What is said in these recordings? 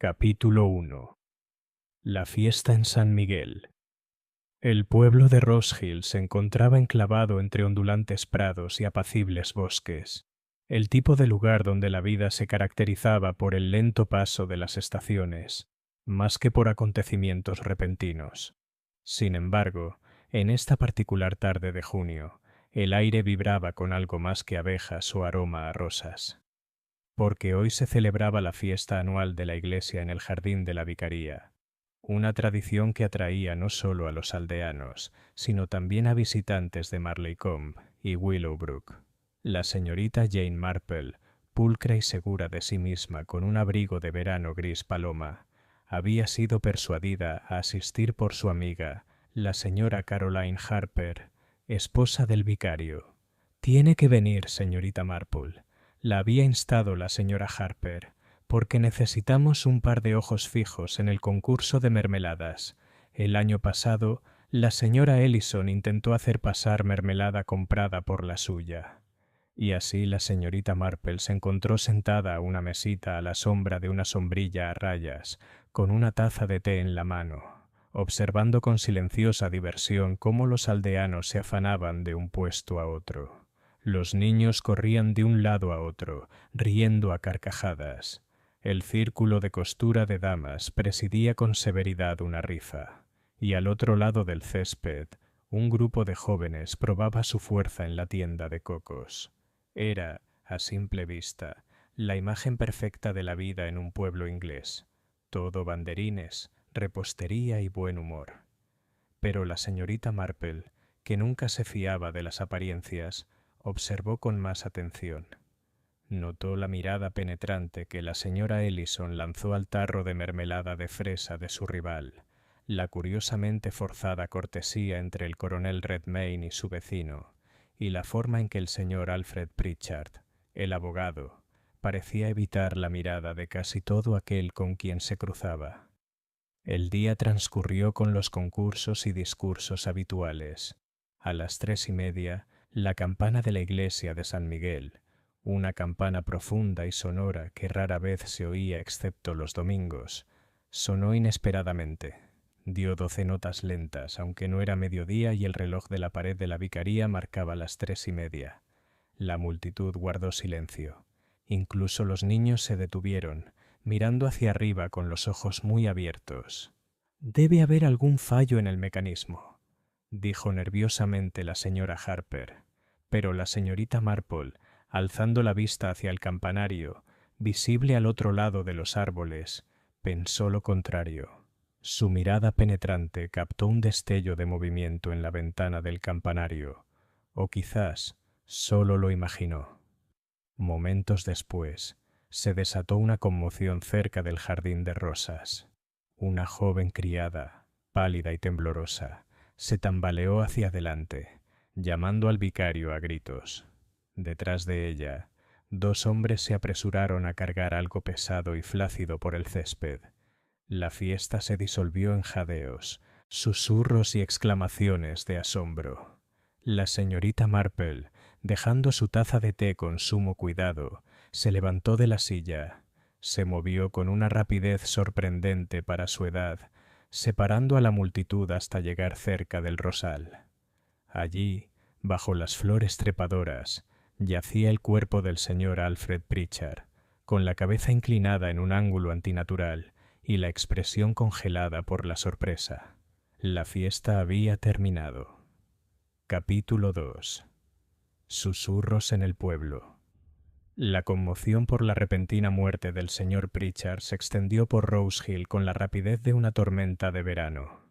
Capítulo 1. La fiesta en San Miguel. El pueblo de Rose Hill se encontraba enclavado entre ondulantes prados y apacibles bosques, el tipo de lugar donde la vida se caracterizaba por el lento paso de las estaciones, más que por acontecimientos repentinos. Sin embargo, en esta particular tarde de junio, el aire vibraba con algo más que abejas o aroma a rosas, porque hoy se celebraba la fiesta anual de la iglesia en el jardín de la vicaría, una tradición que atraía no solo a los aldeanos, sino también a visitantes de Marleycombe y Willowbrook. La señorita Jane Marple, pulcra y segura de sí misma con un abrigo de verano gris paloma, había sido persuadida a asistir por su amiga, la señora Caroline Harper, esposa del vicario. «Tiene que venir, señorita Marple», la había instado la señora Harper, porque necesitamos un par de ojos fijos en el concurso de mermeladas. El año pasado, la señora Ellison intentó hacer pasar mermelada comprada por la suya. Y así la señorita Marple se encontró sentada a una mesita a la sombra de una sombrilla a rayas, con una taza de té en la mano, observando con silenciosa diversión cómo los aldeanos se afanaban de un puesto a otro. Los niños corrían de un lado a otro, riendo a carcajadas. El círculo de costura de damas presidía con severidad una rifa, y al otro lado del césped, un grupo de jóvenes probaba su fuerza en la tienda de cocos. Era, a simple vista, la imagen perfecta de la vida en un pueblo inglés. Todo banderines, repostería y buen humor. Pero la señorita Marple, que nunca se fiaba de las apariencias, observó con más atención. Notó la mirada penetrante que la señora Ellison lanzó al tarro de mermelada de fresa de su rival, la curiosamente forzada cortesía entre el coronel Redmayne y su vecino, y la forma en que el señor Alfred Pritchard, el abogado, parecía evitar la mirada de casi todo aquel con quien se cruzaba. El día transcurrió con los concursos y discursos habituales. A las 3:30, la campana de la iglesia de San Miguel, una campana profunda y sonora que rara vez se oía excepto los domingos, sonó inesperadamente. Dio 12 notas lentas, aunque no era mediodía y el reloj de la pared de la vicaría marcaba las 3:30. La multitud guardó silencio. Incluso los niños se detuvieron, mirando hacia arriba con los ojos muy abiertos. «Debe haber algún fallo en el mecanismo», dijo nerviosamente la señora Harper, pero la señorita Marple, alzando la vista hacia el campanario, visible al otro lado de los árboles, pensó lo contrario. Su mirada penetrante captó un destello de movimiento en la ventana del campanario, o quizás solo lo imaginó. Momentos después, se desató una conmoción cerca del jardín de rosas. Una joven criada, pálida y temblorosa, se tambaleó hacia adelante, llamando al vicario a gritos. Detrás de ella, 2 hombres se apresuraron a cargar algo pesado y flácido por el césped. La fiesta se disolvió en jadeos, susurros y exclamaciones de asombro. La señorita Marple, dejando su taza de té con sumo cuidado, se levantó de la silla, se movió con una rapidez sorprendente para su edad, separando a la multitud hasta llegar cerca del rosal. Allí, bajo las flores trepadoras, yacía el cuerpo del señor Alfred Pritchard, con la cabeza inclinada en un ángulo antinatural y la expresión congelada por la sorpresa. La fiesta había terminado. Capítulo 2. Susurros en el pueblo. La conmoción por la repentina muerte del señor Pritchard se extendió por Rose Hill con la rapidez de una tormenta de verano.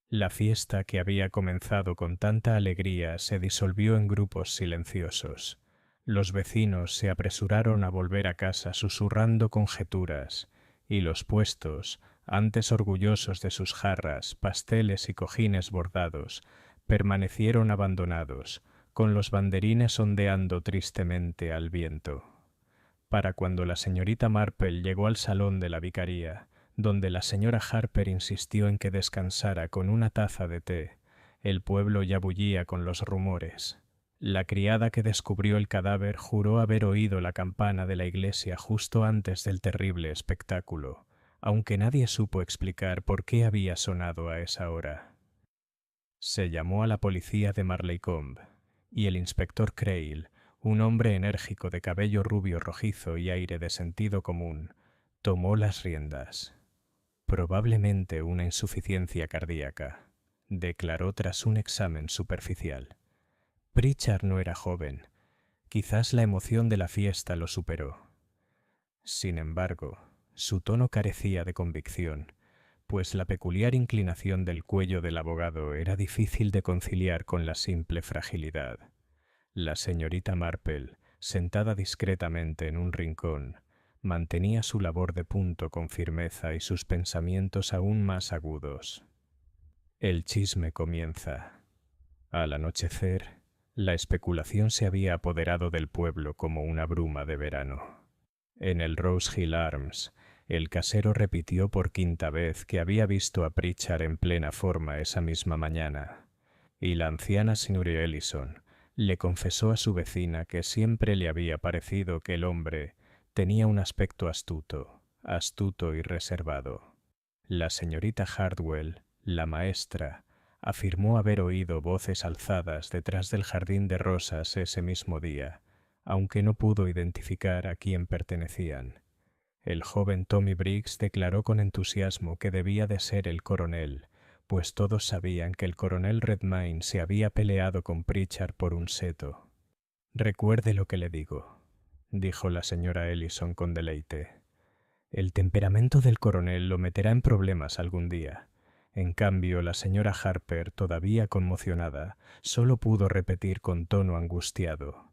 La fiesta, que había comenzado con tanta alegría, se disolvió en grupos silenciosos. Los vecinos se apresuraron a volver a casa susurrando conjeturas, y los puestos, antes orgullosos de sus jarras, pasteles y cojines bordados, permanecieron abandonados, con los banderines ondeando tristemente al viento. Para cuando la señorita Marple llegó al salón de la vicaría, donde la señora Harper insistió en que descansara con una taza de té, el pueblo ya bullía con los rumores. La criada que descubrió el cadáver juró haber oído la campana de la iglesia justo antes del terrible espectáculo, aunque nadie supo explicar por qué había sonado a esa hora. Se llamó a la policía de Marleycombe, y el inspector Crail, un hombre enérgico de cabello rubio rojizo y aire de sentido común, tomó las riendas. Probablemente una insuficiencia cardíaca, declaró tras un examen superficial. Pritchard no era joven. Quizás la emoción de la fiesta lo superó. Sin embargo, su tono carecía de convicción, pues la peculiar inclinación del cuello del abogado era difícil de conciliar con la simple fragilidad. La señorita Marple, sentada discretamente en un rincón, mantenía su labor de punto con firmeza y sus pensamientos aún más agudos. El chisme comienza. Al anochecer, la especulación se había apoderado del pueblo como una bruma de verano. En el Rose Hill Arms, el casero repitió por quinta vez que había visto a Pritchard en plena forma esa misma mañana, y la anciana señora Ellison le confesó a su vecina que siempre le había parecido que el hombre tenía un aspecto astuto y reservado. La señorita Hardwell, la maestra, afirmó haber oído voces alzadas detrás del jardín de rosas ese mismo día, aunque no pudo identificar a quién pertenecían. El joven Tommy Briggs declaró con entusiasmo que debía de ser el coronel, pues todos sabían que el coronel Redmayne se había peleado con Pritchard por un seto. «Recuerde lo que le digo», dijo la señora Ellison con deleite. «El temperamento del coronel lo meterá en problemas algún día». En cambio, la señora Harper, todavía conmocionada, solo pudo repetir con tono angustiado: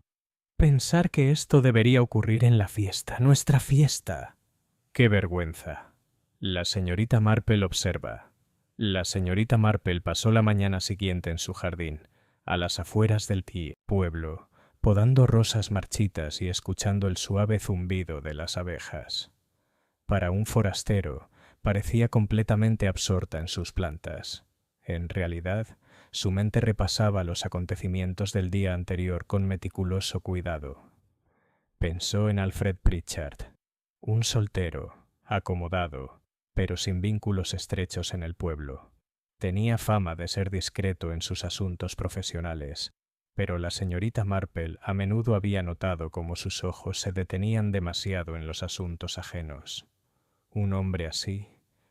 «Pensar que esto debería ocurrir en la fiesta, nuestra fiesta». «¡Qué vergüenza!». La señorita Marple observa. La señorita Marple pasó la mañana siguiente en su jardín, a las afueras del pueblo, podando rosas marchitas y escuchando el suave zumbido de las abejas. Para un forastero, parecía completamente absorta en sus plantas. En realidad, su mente repasaba los acontecimientos del día anterior con meticuloso cuidado. Pensó en Alfred Pritchard, un soltero, acomodado, pero sin vínculos estrechos en el pueblo. Tenía fama de ser discreto en sus asuntos profesionales, pero la señorita Marple a menudo había notado cómo sus ojos se detenían demasiado en los asuntos ajenos. Un hombre así,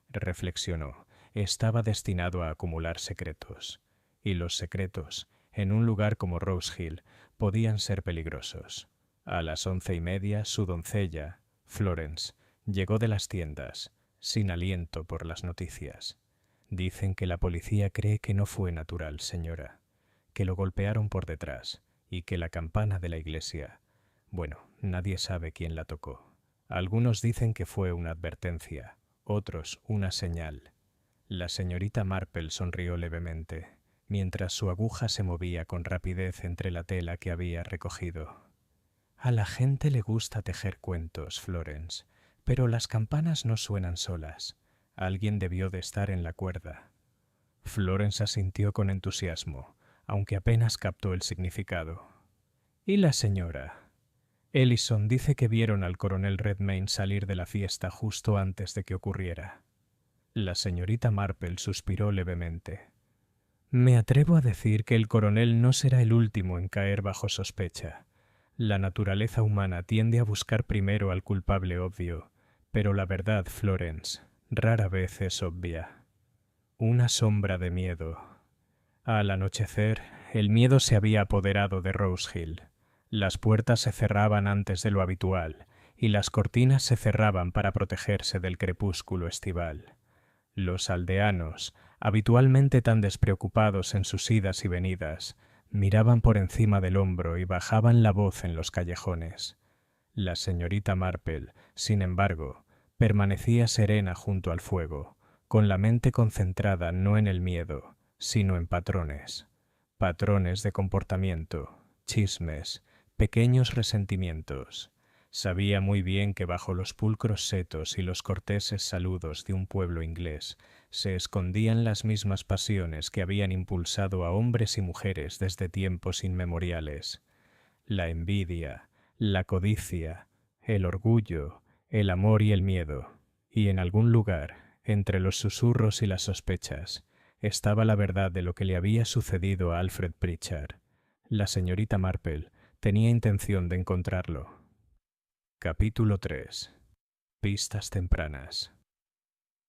reflexionó, estaba destinado a acumular secretos, y los secretos, en un lugar como Rose Hill, podían ser peligrosos. A las 11:30, su doncella, Florence, llegó de las tiendas, sin aliento por las noticias. «Dicen que la policía cree que no fue natural, señora, que lo golpearon por detrás, y que la campana de la iglesia... Bueno, nadie sabe quién la tocó. Algunos dicen que fue una advertencia, otros una señal». La señorita Marple sonrió levemente, mientras su aguja se movía con rapidez entre la tela que había recogido. «A la gente le gusta tejer cuentos, Florence, pero las campanas no suenan solas. Alguien debió de estar en la cuerda». Florence asintió con entusiasmo, aunque apenas captó el significado. «¿Y la señora?» «Ellison dice que vieron al coronel Redmayne salir de la fiesta justo antes de que ocurriera». La señorita Marple suspiró levemente. «Me atrevo a decir que el coronel no será el último en caer bajo sospecha. La naturaleza humana tiende a buscar primero al culpable obvio, pero la verdad, Florence, rara vez es obvia». Una sombra de miedo. Al anochecer, el miedo se había apoderado de Rose Hill. Las puertas se cerraban antes de lo habitual, y las cortinas se cerraban para protegerse del crepúsculo estival. Los aldeanos, habitualmente tan despreocupados en sus idas y venidas, miraban por encima del hombro y bajaban la voz en los callejones. La señorita Marple, sin embargo, permanecía serena junto al fuego, con la mente concentrada no en el miedo, sino en patrones de comportamiento, chismes, pequeños resentimientos. Sabía muy bien que bajo los pulcros setos y los corteses saludos de un pueblo inglés se escondían las mismas pasiones que habían impulsado a hombres y mujeres desde tiempos inmemoriales: la envidia, la codicia, el orgullo, el amor y el miedo, Y en algún lugar, entre los susurros y las sospechas, estaba la verdad de lo que le había sucedido a Alfred Pritchard. La señorita Marple tenía intención de encontrarlo. Capítulo 3. Pistas tempranas.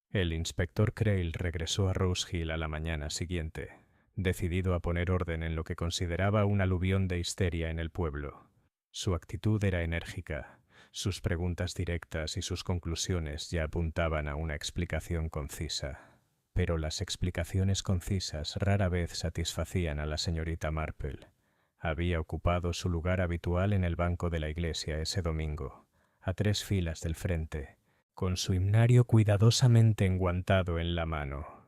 El inspector Crail regresó a Rose Hill a la mañana siguiente, decidido a poner orden en lo que consideraba un aluvión de histeria en el pueblo. Su actitud era enérgica, sus preguntas directas y sus conclusiones ya apuntaban a una explicación concisa. Pero las explicaciones concisas rara vez satisfacían a la señorita Marple. Había ocupado su lugar habitual en el banco de la iglesia ese domingo, a 3 filas del frente, con su himnario cuidadosamente enguantado en la mano.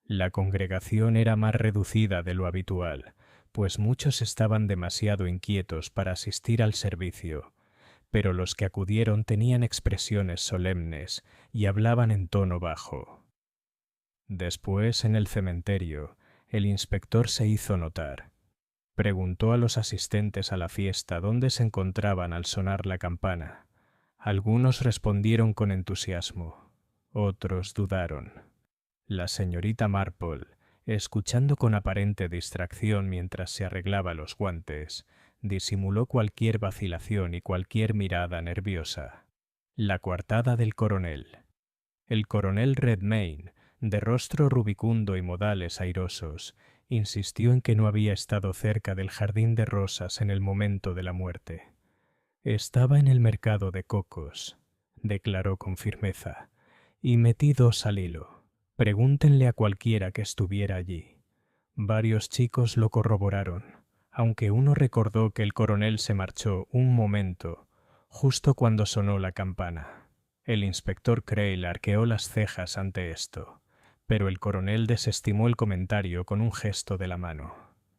La congregación era más reducida de lo habitual, pues muchos estaban demasiado inquietos para asistir al servicio, pero los que acudieron tenían expresiones solemnes y hablaban en tono bajo. Después, en el cementerio, el inspector se hizo notar. Preguntó a los asistentes a la fiesta dónde se encontraban al sonar la campana. Algunos respondieron con entusiasmo, otros dudaron. La señorita Marple, escuchando con aparente distracción mientras se arreglaba los guantes, disimuló cualquier vacilación y cualquier mirada nerviosa. La coartada del coronel. El coronel Redmayne, de rostro rubicundo y modales airosos, insistió en que no había estado cerca del jardín de rosas en el momento de la muerte. Estaba en el mercado de Cocos, declaró con firmeza, y metí 2 al hilo. Pregúntenle a cualquiera que estuviera allí. Varios chicos lo corroboraron, aunque uno recordó que el coronel se marchó un momento, justo cuando sonó la campana. El inspector Crail arqueó las cejas ante esto, pero el coronel desestimó el comentario con un gesto de la mano.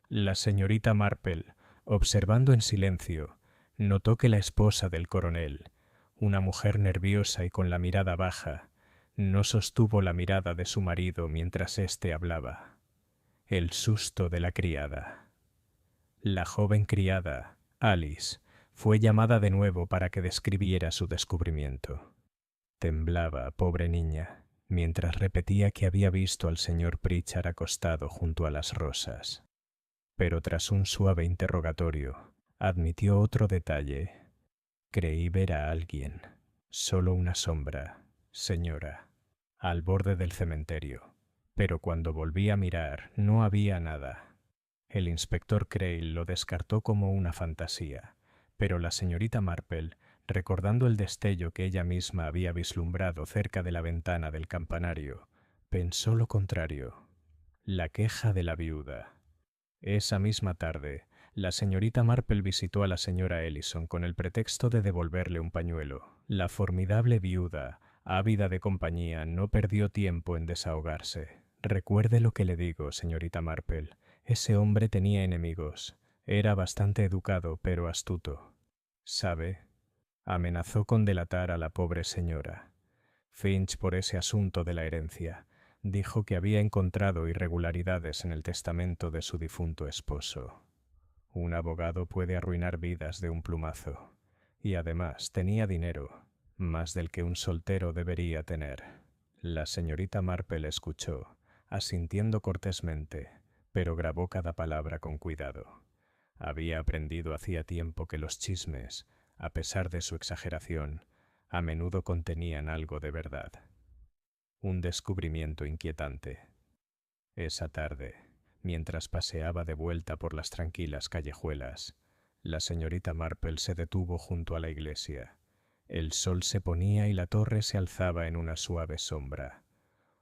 La señorita Marple, observando en silencio, notó que la esposa del coronel, una mujer nerviosa y con la mirada baja, no sostuvo la mirada de su marido mientras éste hablaba. El susto de la criada. La joven criada, Alice, fue llamada de nuevo para que describiera su descubrimiento. Temblaba, pobre niña, mientras repetía que había visto al señor Pritchard acostado junto a las rosas. Pero tras un suave interrogatorio, admitió otro detalle. Creí ver a alguien, solo una sombra, señora, al borde del cementerio. Pero cuando volví a mirar, no había nada. El inspector Crail lo descartó como una fantasía, pero la señorita Marple, recordando el destello que ella misma había vislumbrado cerca de la ventana del campanario, pensó lo contrario. La queja de la viuda. Esa misma tarde, la señorita Marple visitó a la señora Ellison con el pretexto de devolverle un pañuelo. La formidable viuda, ávida de compañía, no perdió tiempo en desahogarse. Recuerde lo que le digo, señorita Marple. Ese hombre tenía enemigos. Era bastante educado, pero astuto. ¿Sabe? Amenazó con delatar a la pobre señora Finch por ese asunto de la herencia. Dijo que había encontrado irregularidades en el testamento de su difunto esposo. Un abogado puede arruinar vidas de un plumazo. Y además tenía dinero, más del que un soltero debería tener. La señorita Marple escuchó, asintiendo cortésmente, pero grabó cada palabra con cuidado. Había aprendido hacía tiempo que los chismes, a pesar de su exageración, a menudo contenían algo de verdad. Un descubrimiento inquietante. Esa tarde, mientras paseaba de vuelta por las tranquilas callejuelas, la señorita Marple se detuvo junto a la iglesia. El sol se ponía y la torre se alzaba en una suave sombra.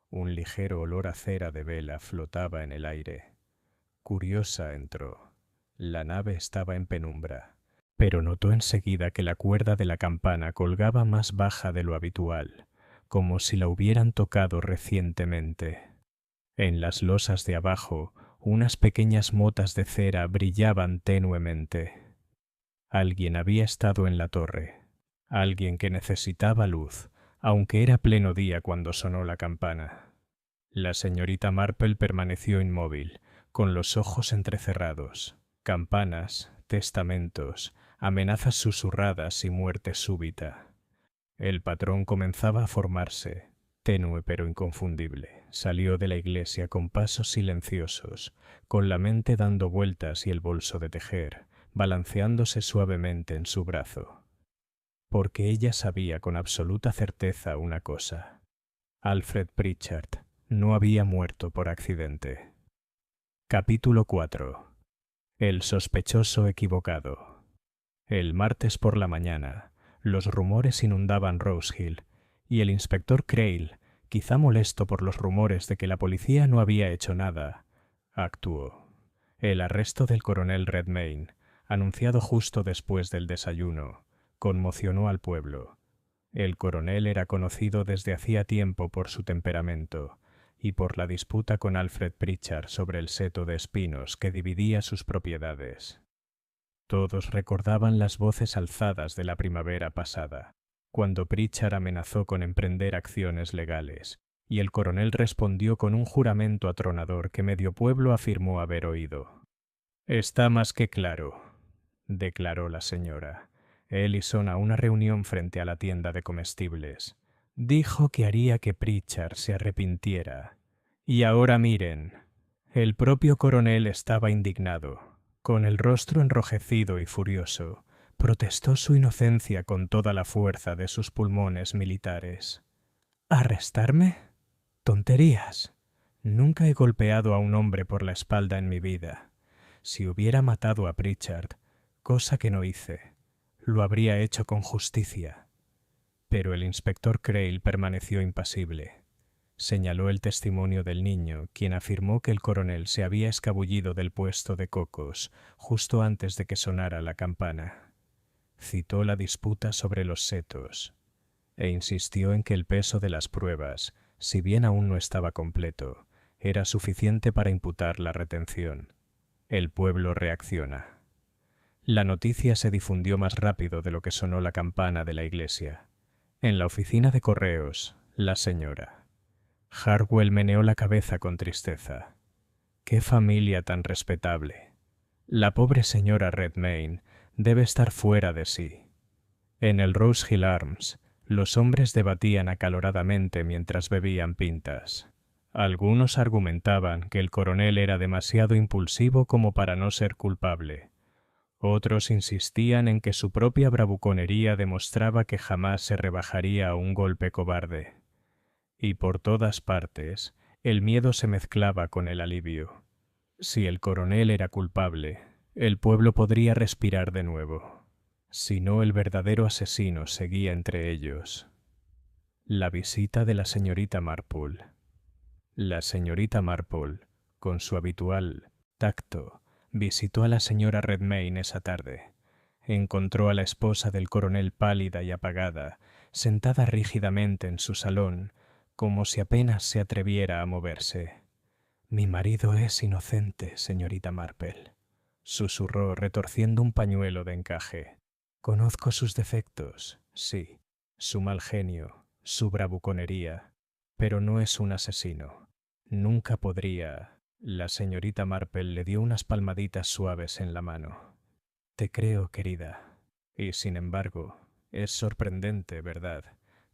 Un ligero olor a cera de vela flotaba en el aire. Curiosa entró. La nave estaba en penumbra, pero notó enseguida que la cuerda de la campana colgaba más baja de lo habitual, como si la hubieran tocado recientemente. En las losas de abajo, unas pequeñas motas de cera brillaban tenuemente. Alguien había estado en la torre, alguien que necesitaba luz, aunque era pleno día cuando sonó la campana. La señorita Marple permaneció inmóvil, con los ojos entrecerrados. Campanas, testamentos, amenazas susurradas y muerte súbita. El patrón comenzaba a formarse, tenue pero inconfundible. Salió de la iglesia con pasos silenciosos, con la mente dando vueltas y el bolso de tejer, balanceándose suavemente en su brazo. Porque ella sabía con absoluta certeza una cosa: Alfred Pritchard no había muerto por accidente. Capítulo 4. El sospechoso equivocado. El martes por la mañana, los rumores inundaban Rose Hill, y el inspector Crail, quizá molesto por los rumores de que la policía no había hecho nada, actuó. El arresto del coronel Redmayne, anunciado justo después del desayuno, conmocionó al pueblo. El coronel era conocido desde hacía tiempo por su temperamento y por la disputa con Alfred Pritchard sobre el seto de espinos que dividía sus propiedades. Todos recordaban las voces alzadas de la primavera pasada, cuando Pritchard amenazó con emprender acciones legales, y el coronel respondió con un juramento atronador que medio pueblo afirmó haber oído. «Está más que claro», declaró la señora Ellison a una reunión frente a la tienda de comestibles. «Dijo que haría que Pritchard se arrepintiera. Y ahora miren». El propio coronel estaba indignado. Con el rostro enrojecido y furioso, protestó su inocencia con toda la fuerza de sus pulmones militares. «¿Arrestarme? Tonterías. Nunca he golpeado a un hombre por la espalda en mi vida. Si hubiera matado a Pritchard, cosa que no hice, lo habría hecho con justicia». Pero el inspector Crail permaneció impasible. Señaló el testimonio del niño, quien afirmó que el coronel se había escabullido del puesto de cocos justo antes de que sonara la campana. Citó la disputa sobre los setos e insistió en que el peso de las pruebas, si bien aún no estaba completo, era suficiente para imputar la retención. El pueblo reacciona. La noticia se difundió más rápido de lo que sonó la campana de la iglesia. En la oficina de correos, la señora Harwell meneó la cabeza con tristeza. ¡Qué familia tan respetable! La pobre señora Redmayne debe estar fuera de sí. En el Rose Hill Arms, los hombres debatían acaloradamente mientras bebían pintas. Algunos argumentaban que el coronel era demasiado impulsivo como para no ser culpable. Otros insistían en que su propia bravuconería demostraba que jamás se rebajaría a un golpe cobarde. Y por todas partes, el miedo se mezclaba con el alivio. Si el coronel era culpable, el pueblo podría respirar de nuevo. Si no, el verdadero asesino seguía entre ellos. La visita de la señorita Marple. La señorita Marple, con su habitual tacto, visitó a la señora Redmayne esa tarde. Encontró a la esposa del coronel pálida y apagada, sentada rígidamente en su salón, como si apenas se atreviera a moverse. «Mi marido es inocente, señorita Marple», susurró retorciendo un pañuelo de encaje. «Conozco sus defectos, sí, su mal genio, su bravuconería, pero no es un asesino. Nunca podría». La señorita Marple le dio unas palmaditas suaves en la mano. «Te creo, querida. Y sin embargo, es sorprendente, ¿verdad?,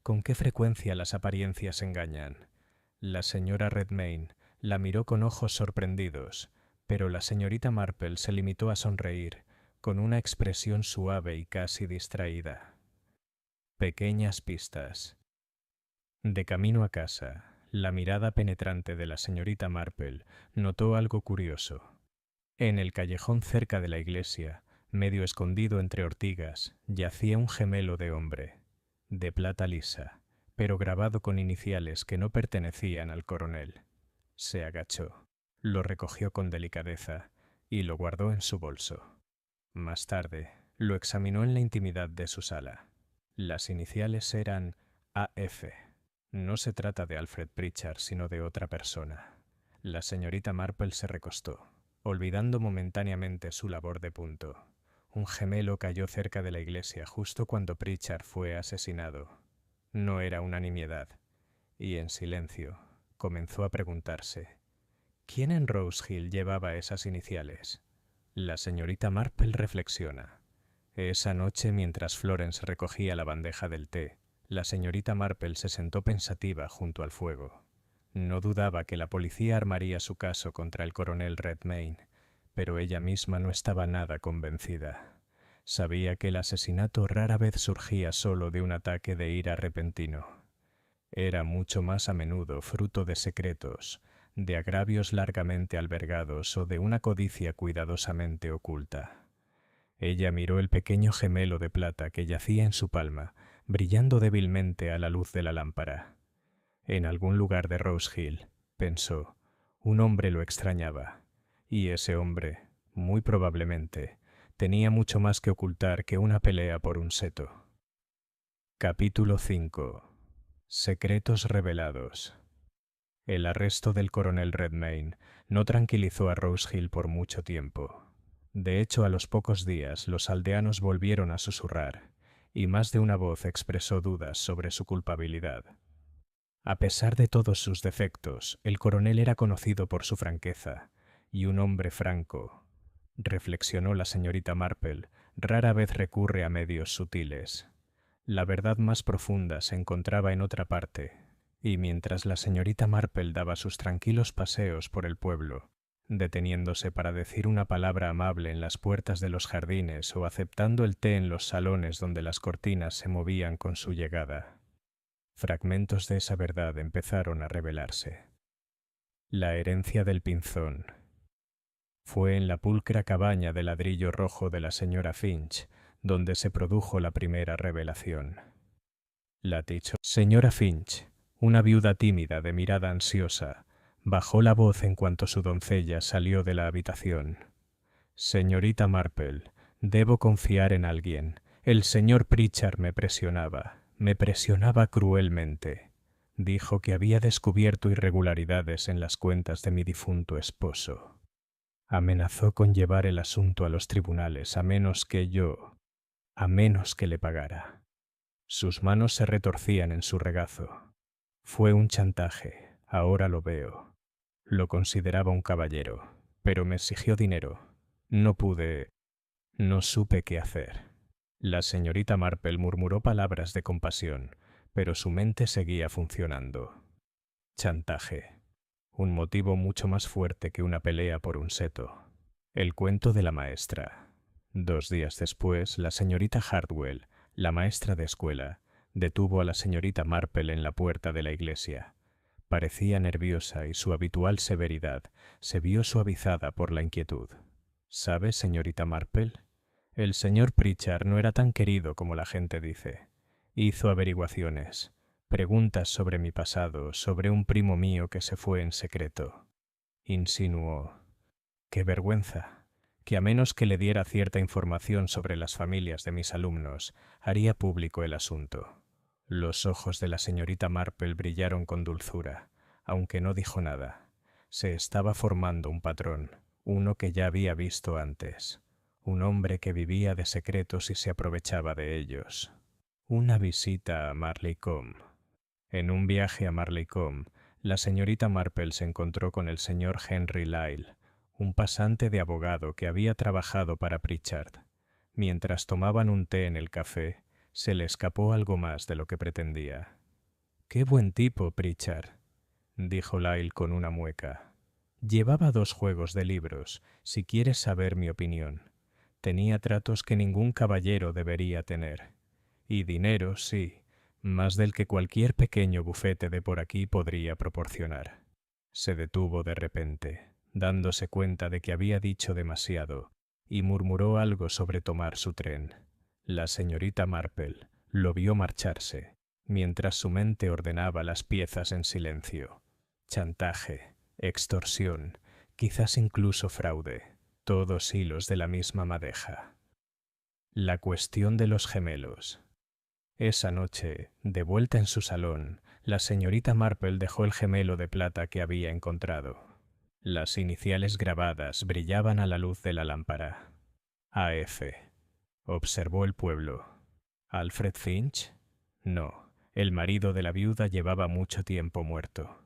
con qué frecuencia las apariencias engañan». La señora Redmayne la miró con ojos sorprendidos, pero la señorita Marple se limitó a sonreír, con una expresión suave y casi distraída. Pequeñas pistas. De camino a casa, la mirada penetrante de la señorita Marple notó algo curioso. En el callejón cerca de la iglesia, medio escondido entre ortigas, yacía un gemelo de hombre, de plata lisa, pero grabado con iniciales que no pertenecían al coronel. Se agachó, lo recogió con delicadeza y lo guardó en su bolso. Más tarde, lo examinó en la intimidad de su sala. Las iniciales eran AF. No se trata de Alfred Pritchard, sino de otra persona. La señorita Marple se recostó, olvidando momentáneamente su labor de punto. Un gemelo cayó cerca de la iglesia justo cuando Pritchard fue asesinado. No era una nimiedad, y en silencio comenzó a preguntarse: ¿quién en Rose Hill llevaba esas iniciales? La señorita Marple reflexiona. Esa noche, mientras Florence recogía la bandeja del té, La señorita Marple se sentó pensativa junto al fuego. No dudaba que la policía armaría su caso contra el coronel Redmayne, pero ella misma no estaba nada convencida. Sabía que el asesinato rara vez surgía solo de un ataque de ira repentino. Era mucho más a menudo fruto de secretos, de agravios largamente albergados o de una codicia cuidadosamente oculta. Ella miró el pequeño gemelo de plata que yacía en su palma, brillando débilmente a la luz de la lámpara. En algún lugar de Rose Hill, pensó, un hombre lo extrañaba, y ese hombre, muy probablemente, tenía mucho más que ocultar que una pelea por un seto. Capítulo 5. Secretos revelados. El arresto del coronel Redmayne no tranquilizó a Rose Hill por mucho tiempo. De hecho, a los pocos días los aldeanos volvieron a susurrar, y más de una voz expresó dudas sobre su culpabilidad. A pesar de todos sus defectos, el coronel era conocido por su franqueza, y un hombre franco, reflexionó la señorita Marple, rara vez recurre a medios sutiles. La verdad más profunda se encontraba en otra parte, y mientras la señorita Marple daba sus tranquilos paseos por el pueblo, deteniéndose para decir una palabra amable en las puertas de los jardines o aceptando el té en los salones donde las cortinas se movían con su llegada, fragmentos de esa verdad empezaron a revelarse. La herencia del pinzón. Fue en la pulcra cabaña de ladrillo rojo de la señora Finch donde se produjo la primera revelación. La dicho señora Finch, una viuda tímida de mirada ansiosa, bajó la voz en cuanto su doncella salió de la habitación. Señorita Marple, debo confiar en alguien. El señor Pritchard me presionaba cruelmente. Dijo que había descubierto irregularidades en las cuentas de mi difunto esposo. Amenazó con llevar el asunto a los tribunales a menos que le pagara. Sus manos se retorcían en su regazo. Fue un chantaje, ahora lo veo. Lo consideraba un caballero, pero me exigió dinero. No supe qué hacer. La señorita Marple murmuró palabras de compasión, pero su mente seguía funcionando. Chantaje. Un motivo mucho más fuerte que una pelea por un seto. El cuento de la maestra. 2 días después, la señorita Hartwell, la maestra de escuela, detuvo a la señorita Marple en la puerta de la iglesia. Parecía nerviosa y su habitual severidad se vio suavizada por la inquietud. ¿Sabe, señorita Marple? El señor Pritchard no era tan querido como la gente dice. Hizo averiguaciones, preguntas sobre mi pasado, sobre un primo mío que se fue en secreto. Insinuó. ¡Qué vergüenza! Que a menos que le diera cierta información sobre las familias de mis alumnos, haría público el asunto. Los ojos de la señorita Marple brillaron con dulzura, aunque no dijo nada. Se estaba formando un patrón, uno que ya había visto antes. Un hombre que vivía de secretos y se aprovechaba de ellos. Una visita a Marleycombe. En un viaje a Marleycombe, la señorita Marple se encontró con el señor Henry Lyle, un pasante de abogado que había trabajado para Pritchard. Mientras tomaban un té en el café, se le escapó algo más de lo que pretendía. «Qué buen tipo, Pritchard», dijo Lyle con una mueca. «Llevaba 2 juegos de libros, si quieres saber mi opinión. Tenía tratos que ningún caballero debería tener. Y dinero, sí, más del que cualquier pequeño bufete de por aquí podría proporcionar». Se detuvo de repente, dándose cuenta de que había dicho demasiado, y murmuró algo sobre tomar su tren. La señorita Marple lo vio marcharse, mientras su mente ordenaba las piezas en silencio. Chantaje, extorsión, quizás incluso fraude, todos hilos de la misma madeja. La cuestión de los gemelos. Esa noche, de vuelta en su salón, la señorita Marple dejó el gemelo de plata que había encontrado. Las iniciales grabadas brillaban a la luz de la lámpara. A.F. Observó el pueblo. ¿Alfred Finch? No, el marido de la viuda llevaba mucho tiempo muerto.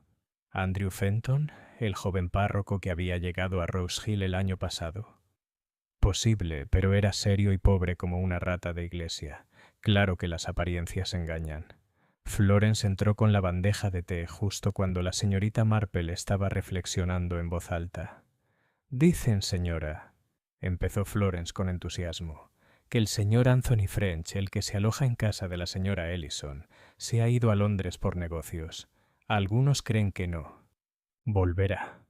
¿Andrew Fenton, el joven párroco que había llegado a Rose Hill el año pasado? Posible, pero era serio y pobre como una rata de iglesia. Claro que las apariencias engañan. Florence entró con la bandeja de té justo cuando la señorita Marple estaba reflexionando en voz alta. «Dicen, señora», empezó Florence con entusiasmo, «que el señor Anthony French, el que se aloja en casa de la señora Ellison, se ha ido a Londres por negocios. Algunos creen que no. Volverá».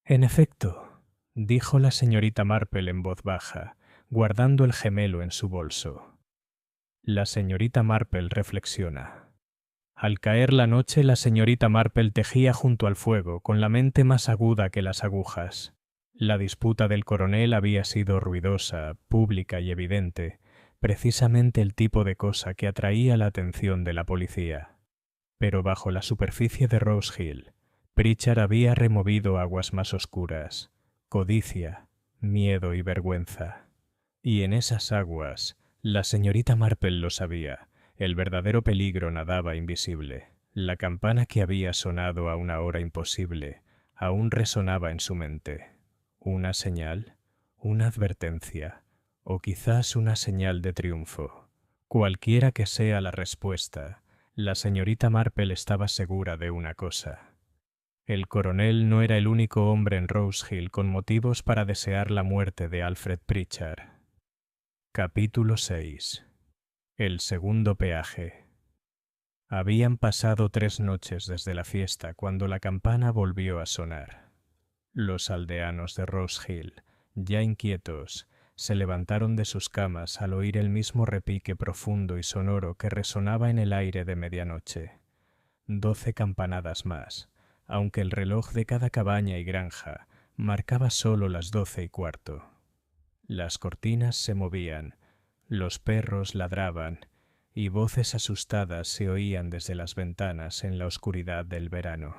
«En efecto», dijo la señorita Marple en voz baja, guardando el gemelo en su bolso. La señorita Marple reflexiona. Al caer la noche, la señorita Marple tejía junto al fuego, con la mente más aguda que las agujas. La disputa del coronel había sido ruidosa, pública y evidente, precisamente el tipo de cosa que atraía la atención de la policía. Pero bajo la superficie de Rose Hill, Pritchard había removido aguas más oscuras, codicia, miedo y vergüenza. Y en esas aguas, la señorita Marple lo sabía, el verdadero peligro nadaba invisible. La campana que había sonado a una hora imposible aún resonaba en su mente. ¿Una señal? ¿Una advertencia? ¿O quizás una señal de triunfo? Cualquiera que sea la respuesta, la señorita Marple estaba segura de una cosa. El coronel no era el único hombre en Rose Hill con motivos para desear la muerte de Alfred Pritchard. Capítulo 6. El segundo peaje. Habían pasado 3 noches desde la fiesta cuando la campana volvió a sonar. Los aldeanos de Rose Hill, ya inquietos, se levantaron de sus camas al oír el mismo repique profundo y sonoro que resonaba en el aire de medianoche. 12 campanadas más, aunque el reloj de cada cabaña y granja marcaba solo las 12:15. Las cortinas se movían, los perros ladraban y voces asustadas se oían desde las ventanas en la oscuridad del verano.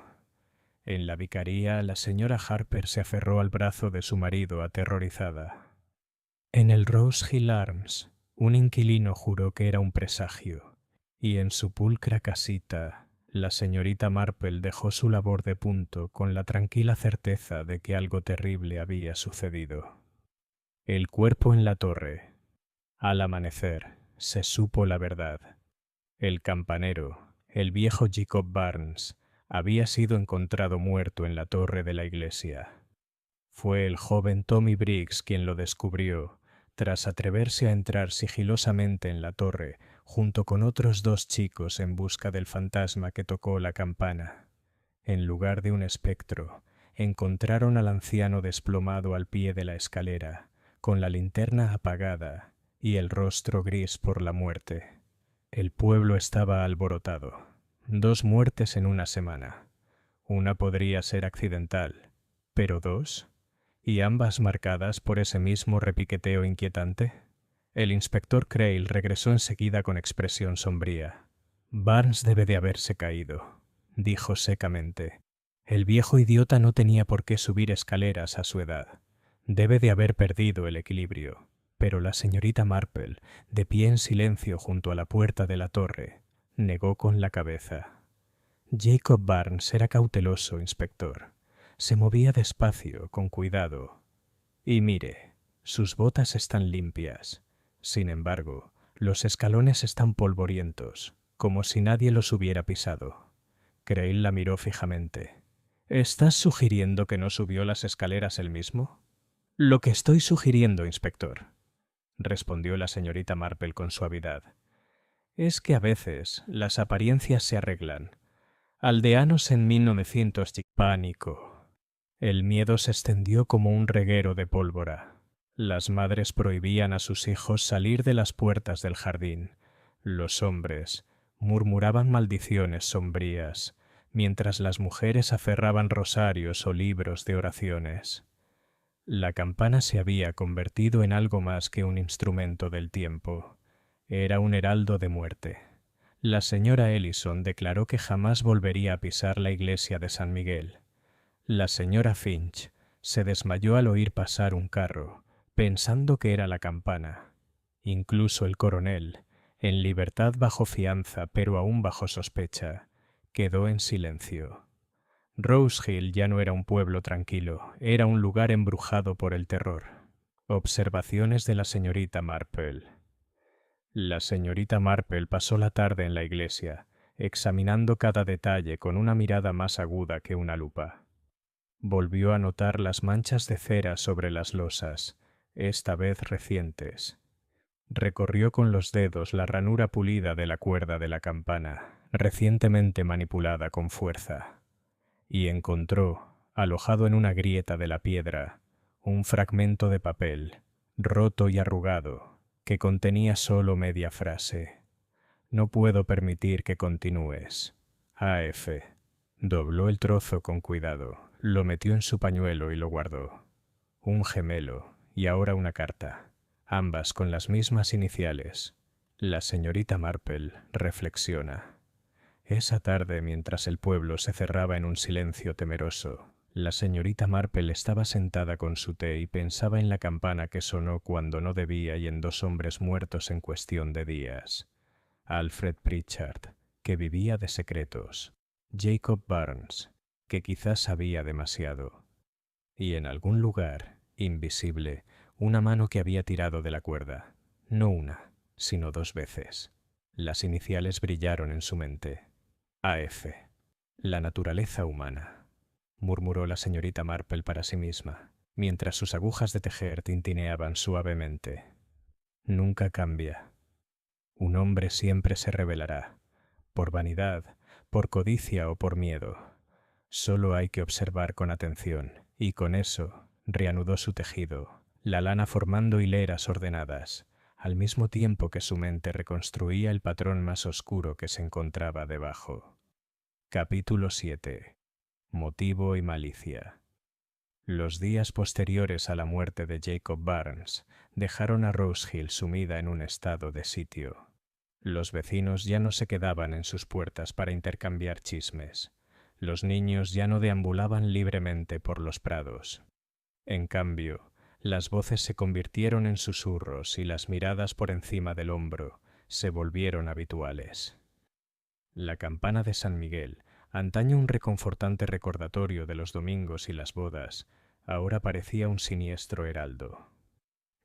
En la vicaría, la señora Harper se aferró al brazo de su marido aterrorizada. En el Rose Hill Arms, un inquilino juró que era un presagio, y en su pulcra casita, la señorita Marple dejó su labor de punto con la tranquila certeza de que algo terrible había sucedido. El cuerpo en la torre. Al amanecer, se supo la verdad. El campanero, el viejo Jacob Barnes, había sido encontrado muerto en la torre de la iglesia. Fue el joven Tommy Briggs quien lo descubrió, tras atreverse a entrar sigilosamente en la torre, junto con otros 2 chicos en busca del fantasma que tocó la campana. En lugar de un espectro, encontraron al anciano desplomado al pie de la escalera, con la linterna apagada y el rostro gris por la muerte. El pueblo estaba alborotado. 2 muertes en una semana. Una podría ser accidental, pero 2, y ambas marcadas por ese mismo repiqueteo inquietante. El inspector Crail regresó enseguida con expresión sombría. «Barnes debe de haberse caído», dijo secamente. «El viejo idiota no tenía por qué subir escaleras a su edad. Debe de haber perdido el equilibrio». Pero la señorita Marple, de pie en silencio junto a la puerta de la torre, negó con la cabeza. Jacob Barnes era cauteloso, inspector. Se movía despacio, con cuidado. Y mire, sus botas están limpias. Sin embargo, los escalones están polvorientos, como si nadie los hubiera pisado. Crail la miró fijamente. ¿Estás sugiriendo que no subió las escaleras él mismo? Lo que estoy sugiriendo, inspector, respondió la señorita Marple con suavidad, es que a veces las apariencias se arreglan. Aldeanos en 1900. Pánico. El miedo se extendió como un reguero de pólvora. Las madres prohibían a sus hijos salir de las puertas del jardín. Los hombres murmuraban maldiciones sombrías, mientras las mujeres aferraban rosarios o libros de oraciones. La campana se había convertido en algo más que un instrumento del tiempo. Era un heraldo de muerte. La señora Ellison declaró que jamás volvería a pisar la iglesia de San Miguel. La señora Finch se desmayó al oír pasar un carro, pensando que era la campana. Incluso el coronel, en libertad bajo fianza pero aún bajo sospecha, quedó en silencio. Rose Hill ya no era un pueblo tranquilo, era un lugar embrujado por el terror. Observaciones de la señorita Marple. La señorita Marple pasó la tarde en la iglesia, examinando cada detalle con una mirada más aguda que una lupa. Volvió a notar las manchas de cera sobre las losas, esta vez recientes. Recorrió con los dedos la ranura pulida de la cuerda de la campana, recientemente manipulada con fuerza, y encontró, alojado en una grieta de la piedra, un fragmento de papel, roto y arrugado, que contenía solo media frase. No puedo permitir que continúes. A.F. Dobló el trozo con cuidado, lo metió en su pañuelo y lo guardó. Un gemelo, y ahora una carta, ambas con las mismas iniciales. La señorita Marple reflexiona. Esa tarde, mientras el pueblo se cerraba en un silencio temeroso, la señorita Marple estaba sentada con su té y pensaba en la campana que sonó cuando no debía y en dos hombres muertos en cuestión de días. Alfred Pritchard, que vivía de secretos. Jacob Burns, que quizás sabía demasiado. Y en algún lugar, invisible, una mano que había tirado de la cuerda. No una, sino dos veces. Las iniciales brillaron en su mente. A.F. La naturaleza humana, murmuró la señorita Marple para sí misma, mientras sus agujas de tejer tintineaban suavemente. Nunca cambia. Un hombre siempre se rebelará, por vanidad, por codicia o por miedo. Solo hay que observar con atención, y con eso reanudó su tejido, la lana formando hileras ordenadas, al mismo tiempo que su mente reconstruía el patrón más oscuro que se encontraba debajo. Capítulo 7. Motivo y malicia. Los días posteriores a la muerte de Jacob Burns dejaron a Rose Hill sumida en un estado de sitio. Los vecinos ya no se quedaban en sus puertas para intercambiar chismes. Los niños ya no deambulaban libremente por los prados. En cambio, las voces se convirtieron en susurros y las miradas por encima del hombro se volvieron habituales. La campana de San Miguel, antaño un reconfortante recordatorio de los domingos y las bodas, ahora parecía un siniestro heraldo.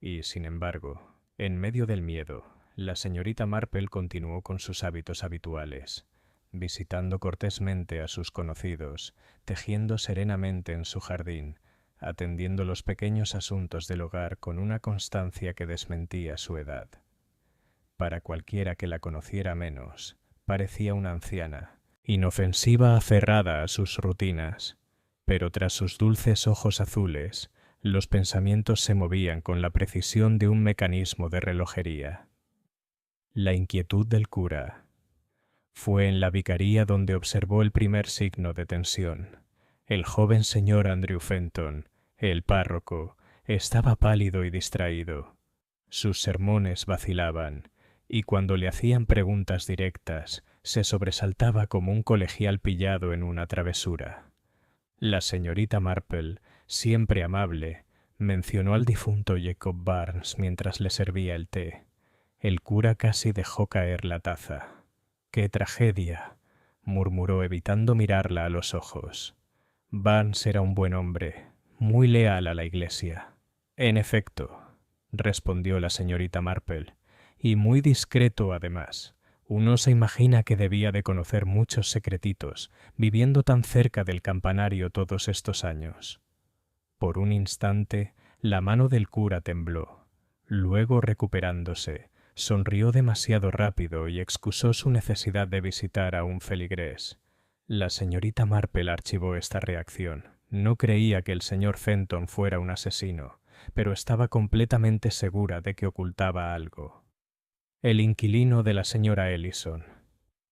Y, sin embargo, en medio del miedo, la señorita Marple continuó con sus hábitos habituales, visitando cortésmente a sus conocidos, tejiendo serenamente en su jardín, atendiendo los pequeños asuntos del hogar con una constancia que desmentía su edad. Para cualquiera que la conociera menos, parecía una anciana, inofensiva aferrada a sus rutinas, pero tras sus dulces ojos azules, los pensamientos se movían con la precisión de un mecanismo de relojería. La inquietud del cura. Fue en la vicaría donde observó el primer signo de tensión. El joven señor Andrew Fenton, el párroco, estaba pálido y distraído. Sus sermones vacilaban, y cuando le hacían preguntas directas, se sobresaltaba como un colegial pillado en una travesura. La señorita Marple, siempre amable, mencionó al difunto Jacob Burns mientras le servía el té. El cura casi dejó caer la taza. ¡Qué tragedia!, murmuró evitando mirarla a los ojos. Burns era un buen hombre, muy leal a la Iglesia. En efecto, respondió la señorita Marple, y muy discreto además. Uno se imagina que debía de conocer muchos secretitos, viviendo tan cerca del campanario todos estos años. Por un instante, la mano del cura tembló. Luego, recuperándose, sonrió demasiado rápido y excusó su necesidad de visitar a un feligrés. La señorita Marple archivó esta reacción. No creía que el señor Fenton fuera un asesino, pero estaba completamente segura de que ocultaba algo. El inquilino de la señora Ellison.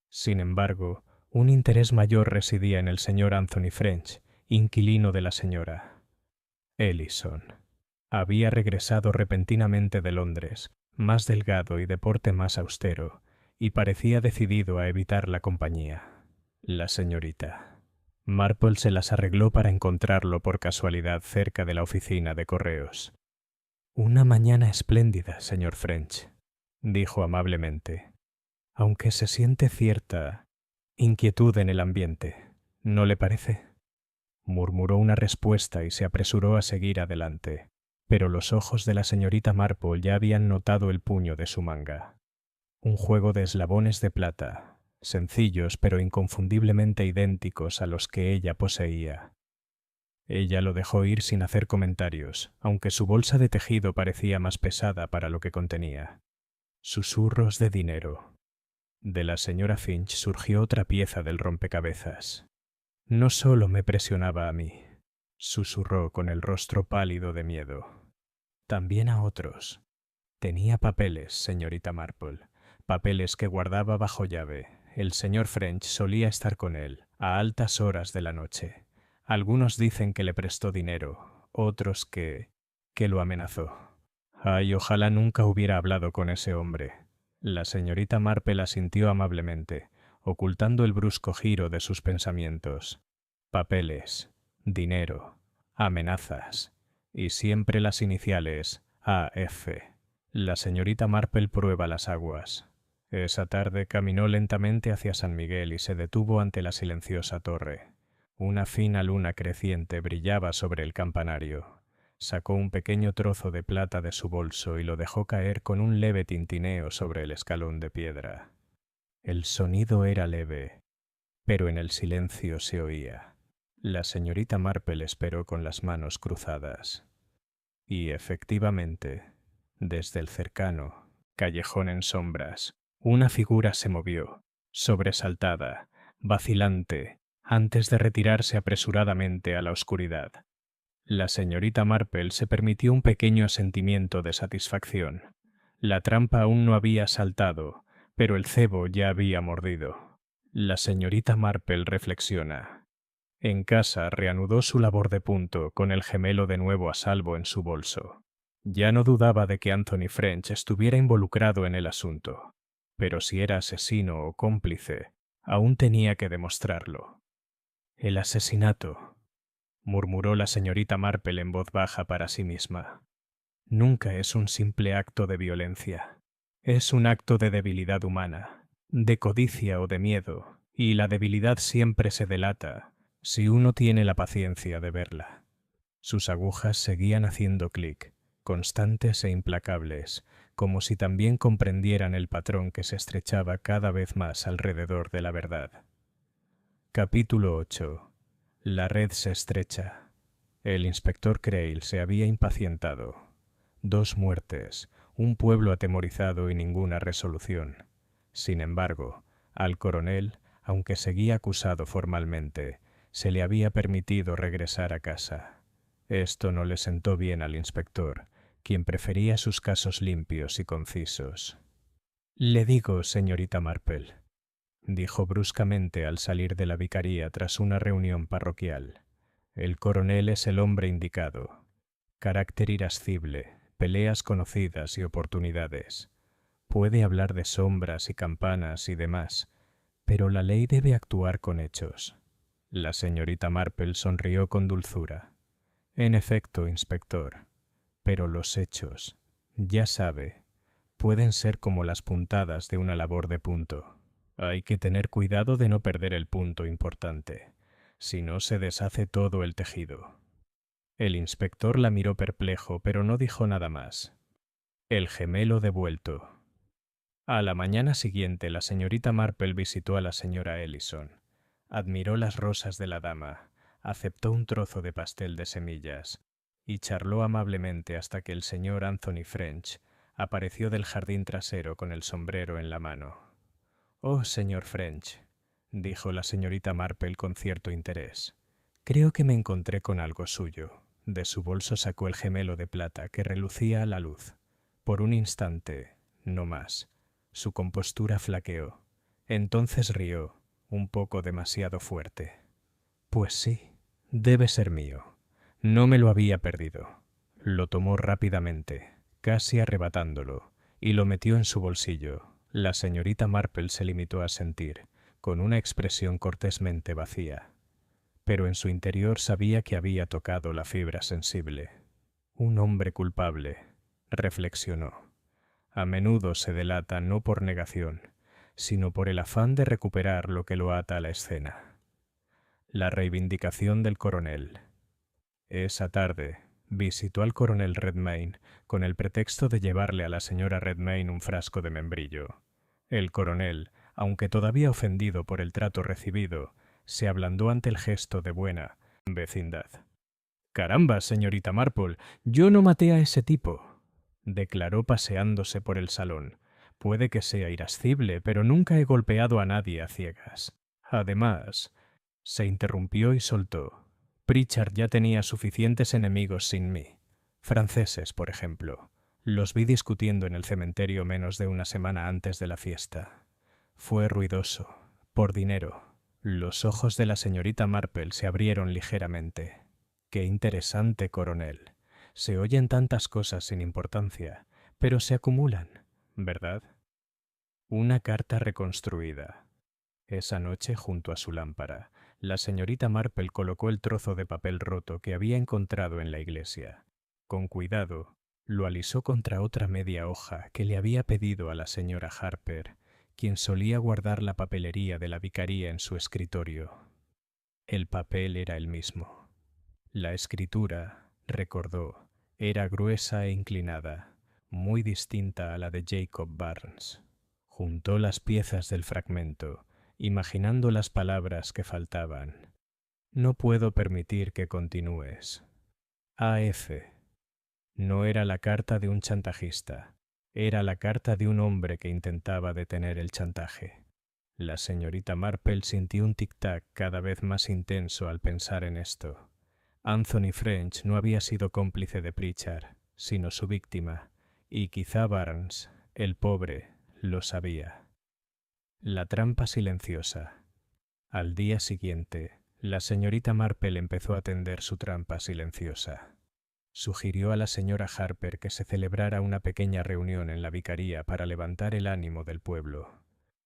Sin embargo, un interés mayor residía en el señor Anthony French, inquilino de la señora Ellison. Había regresado repentinamente de Londres, más delgado y de porte más austero, y parecía decidido a evitar la compañía. La señorita Marple se las arregló para encontrarlo por casualidad cerca de la oficina de correos. «Una mañana espléndida, señor French», dijo amablemente, «aunque se siente cierta inquietud en el ambiente, ¿no le parece?». Murmuró una respuesta y se apresuró a seguir adelante, pero los ojos de la señorita Marple ya habían notado el puño de su manga. Un juego de eslabones de plata, sencillos pero inconfundiblemente idénticos a los que ella poseía. Ella lo dejó ir sin hacer comentarios, aunque su bolsa de tejido parecía más pesada para lo que contenía. Susurros de dinero. De la señora Finch surgió otra pieza del rompecabezas. No solo me presionaba a mí, susurró con el rostro pálido de miedo. También a otros. Tenía papeles, señorita Marple, papeles que guardaba bajo llave. El señor French solía estar con él, a altas horas de la noche. Algunos dicen que le prestó dinero, otros que lo amenazó. Ay, ojalá nunca hubiera hablado con ese hombre. La señorita Marple asintió amablemente, ocultando el brusco giro de sus pensamientos. Papeles, dinero, amenazas, y siempre las iniciales A.F. La señorita Marple prueba las aguas. Esa tarde caminó lentamente hacia San Miguel y se detuvo ante la silenciosa torre. Una fina luna creciente brillaba sobre el campanario. Sacó un pequeño trozo de plata de su bolso y lo dejó caer con un leve tintineo sobre el escalón de piedra. El sonido era leve, pero en el silencio se oía. La señorita Marple esperó con las manos cruzadas. Y efectivamente, desde el cercano callejón en sombras, una figura se movió, sobresaltada, vacilante, antes de retirarse apresuradamente a la oscuridad. La señorita Marple se permitió un pequeño asentimiento de satisfacción. La trampa aún no había saltado, pero el cebo ya había mordido. La señorita Marple reflexiona. En casa reanudó su labor de punto, con el gemelo de nuevo a salvo en su bolso. Ya no dudaba de que Anthony French estuviera involucrado en el asunto, pero si era asesino o cómplice, aún tenía que demostrarlo. El asesinato, murmuró la señorita Marple en voz baja para sí misma. Nunca es un simple acto de violencia. Es un acto de debilidad humana, de codicia o de miedo, y la debilidad siempre se delata si uno tiene la paciencia de verla. Sus agujas seguían haciendo clic, constantes e implacables, como si también comprendieran el patrón que se estrechaba cada vez más alrededor de la verdad. Capítulo 8. La red se estrecha. El inspector Crail se había impacientado. 2 muertes, un pueblo atemorizado y ninguna resolución. Sin embargo, al coronel, aunque seguía acusado formalmente, se le había permitido regresar a casa. Esto no le sentó bien al inspector, quien prefería sus casos limpios y concisos. «Le digo, señorita Marple», dijo bruscamente al salir de la vicaría tras una reunión parroquial. «El coronel es el hombre indicado. Carácter irascible, peleas conocidas y oportunidades. Puede hablar de sombras y campanas y demás, pero la ley debe actuar con hechos». La señorita Marple sonrió con dulzura. «En efecto, inspector, pero los hechos, ya sabe, pueden ser como las puntadas de una labor de punto. Hay que tener cuidado de no perder el punto importante, si no se deshace todo el tejido». El inspector la miró perplejo, pero no dijo nada más. El gemelo devuelto. A la mañana siguiente, la señorita Marple visitó a la señora Ellison. Admiró las rosas de la dama, aceptó un trozo de pastel de semillas y charló amablemente hasta que el señor Anthony French apareció del jardín trasero con el sombrero en la mano. «Oh, señor French», dijo la señorita Marple con cierto interés, «creo que me encontré con algo suyo». De su bolso sacó el gemelo de plata que relucía a la luz. Por un instante, no más, su compostura flaqueó. Entonces rió, un poco demasiado fuerte. «Pues sí, debe ser mío. No me lo había perdido». Lo tomó rápidamente, casi arrebatándolo, y lo metió en su bolsillo. La señorita Marple se limitó a sentir, con una expresión cortésmente vacía. Pero en su interior sabía que había tocado la fibra sensible. Un hombre culpable, reflexionó. A menudo se delata no por negación, sino por el afán de recuperar lo que lo ata a la escena. La reivindicación del coronel. Esa tarde visitó al coronel Redmayne con el pretexto de llevarle a la señora Redmayne un frasco de membrillo. El coronel, aunque todavía ofendido por el trato recibido, se ablandó ante el gesto de buena vecindad. «Caramba, señorita Marple, yo no maté a ese tipo», declaró paseándose por el salón. «Puede que sea irascible, pero nunca he golpeado a nadie a ciegas. Además», se interrumpió y soltó, «Pritchard ya tenía suficientes enemigos sin mí. Franceses, por ejemplo. Los vi discutiendo en el cementerio menos de una semana antes de la fiesta. Fue ruidoso. Por dinero». Los ojos de la señorita Marple se abrieron ligeramente. «Qué interesante, coronel. Se oyen tantas cosas sin importancia, pero se acumulan, ¿verdad?» Una carta reconstruida. Esa noche, junto a su lámpara, la señorita Marple colocó el trozo de papel roto que había encontrado en la iglesia. Con cuidado, lo alisó contra otra media hoja que le había pedido a la señora Harper, quien solía guardar la papelería de la vicaría en su escritorio. El papel era el mismo. La escritura, recordó, era gruesa e inclinada, muy distinta a la de Jacob Barnes. Juntó las piezas del fragmento, imaginando las palabras que faltaban. «No puedo permitir que continúes. A.F.» No era la carta de un chantajista, era la carta de un hombre que intentaba detener el chantaje. La señorita Marple sintió un tic-tac cada vez más intenso al pensar en esto. Anthony French no había sido cómplice de Pritchard, sino su víctima, y quizá Barnes, el pobre, lo sabía. La trampa silenciosa. Al día siguiente, la señorita Marple empezó a tender su trampa silenciosa. Sugirió a la señora Harper que se celebrara una pequeña reunión en la vicaría para levantar el ánimo del pueblo.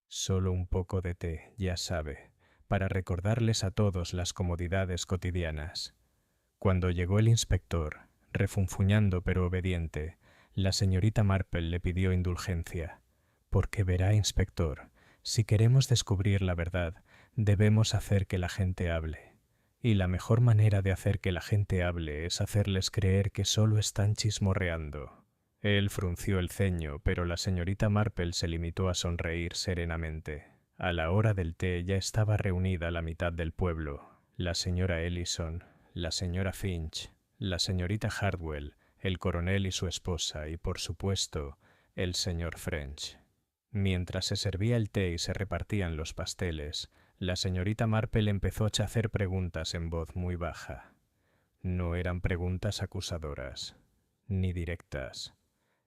Solo un poco de té, ya sabe, para recordarles a todos las comodidades cotidianas. Cuando llegó el inspector, refunfuñando pero obediente, la señorita Marple le pidió indulgencia. «Porque verá, inspector, si queremos descubrir la verdad, debemos hacer que la gente hable. Y la mejor manera de hacer que la gente hable es hacerles creer que solo están chismorreando». Él frunció el ceño, pero la señorita Marple se limitó a sonreír serenamente. A la hora del té ya estaba reunida la mitad del pueblo: la señora Ellison, la señora Finch, la señorita Hardwell, el coronel y su esposa y, por supuesto, el señor French. Mientras se servía el té y se repartían los pasteles, la señorita Marple empezó a hacer preguntas en voz muy baja. No eran preguntas acusadoras, ni directas.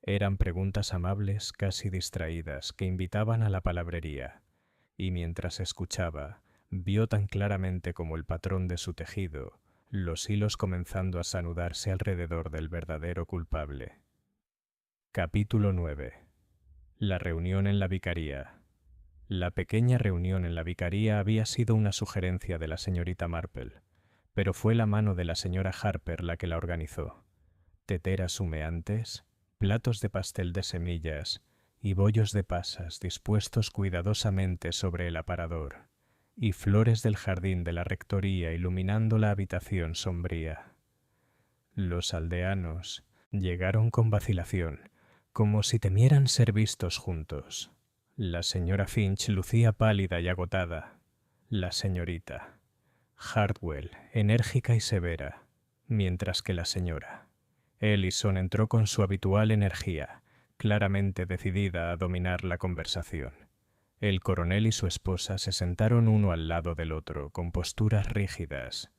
Eran preguntas amables, casi distraídas, que invitaban a la palabrería. Y mientras escuchaba, vio tan claramente como el patrón de su tejido los hilos comenzando a sanudarse alrededor del verdadero culpable. Capítulo 9. La reunión en la vicaría. La pequeña reunión en la vicaría había sido una sugerencia de la señorita Marple, pero fue la mano de la señora Harper la que la organizó. Teteras humeantes, platos de pastel de semillas y bollos de pasas dispuestos cuidadosamente sobre el aparador, y flores del jardín de la rectoría iluminando la habitación sombría. Los aldeanos llegaron con vacilación, como si temieran ser vistos juntos. La señora Finch lucía pálida y agotada. La señorita Hardwell, enérgica y severa, mientras que la señora Ellison entró con su habitual energía, claramente decidida a dominar la conversación. El coronel y su esposa se sentaron uno al lado del otro, con posturas rígidas,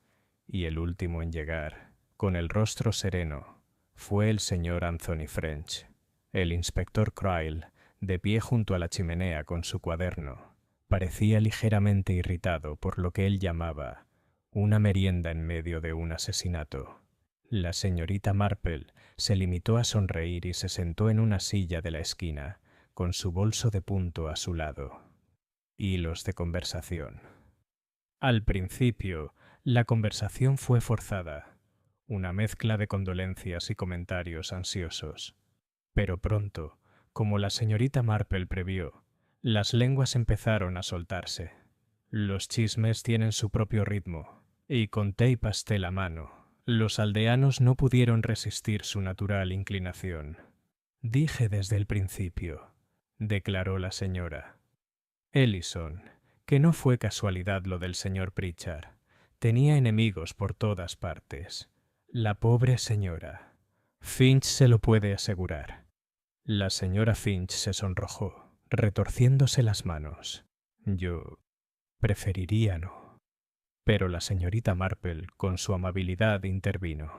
y el último en llegar, con el rostro sereno, fue el señor Anthony French. El inspector Cryle, de pie junto a la chimenea con su cuaderno, parecía ligeramente irritado por lo que él llamaba una merienda en medio de un asesinato. La señorita Marple se limitó a sonreír y se sentó en una silla de la esquina, con su bolso de punto a su lado. Hilos de conversación. Al principio, la conversación fue forzada, una mezcla de condolencias y comentarios ansiosos. Pero pronto, como la señorita Marple previó, las lenguas empezaron a soltarse. Los chismes tienen su propio ritmo, y con té y pastel a mano, los aldeanos no pudieron resistir su natural inclinación. «Dije desde el principio», declaró la señora. Ellison, que no fue casualidad lo del señor Pritchard. Tenía enemigos por todas partes. La pobre señora. Finch se lo puede asegurar. La señora Finch se sonrojó, retorciéndose las manos. Yo preferiría no. Pero la señorita Marple, con su amabilidad, intervino.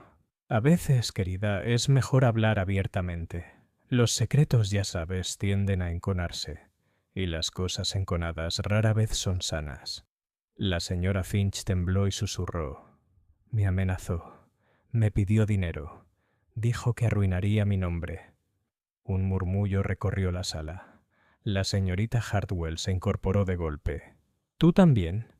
A veces, querida, es mejor hablar abiertamente. Los secretos, ya sabes, tienden a enconarse, y las cosas enconadas rara vez son sanas. La señora Finch tembló y susurró. Me amenazó. Me pidió dinero. Dijo que arruinaría mi nombre. Un murmullo recorrió la sala. La señorita Hartwell se incorporó de golpe. ¿Tú también?,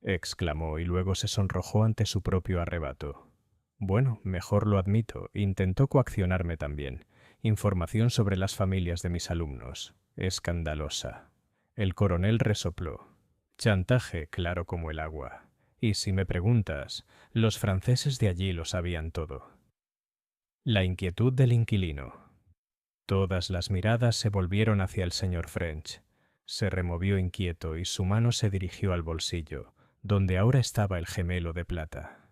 exclamó, y luego se sonrojó ante su propio arrebato. Bueno, mejor lo admito, intentó coaccionarme también. Información sobre las familias de mis alumnos. Escandalosa. El coronel resopló. Chantaje claro como el agua. Y si me preguntas, los franceses de allí lo sabían todo. La inquietud del inquilino. Todas las miradas se volvieron hacia el señor French. Se removió inquieto y su mano se dirigió al bolsillo, donde ahora estaba el gemelo de plata.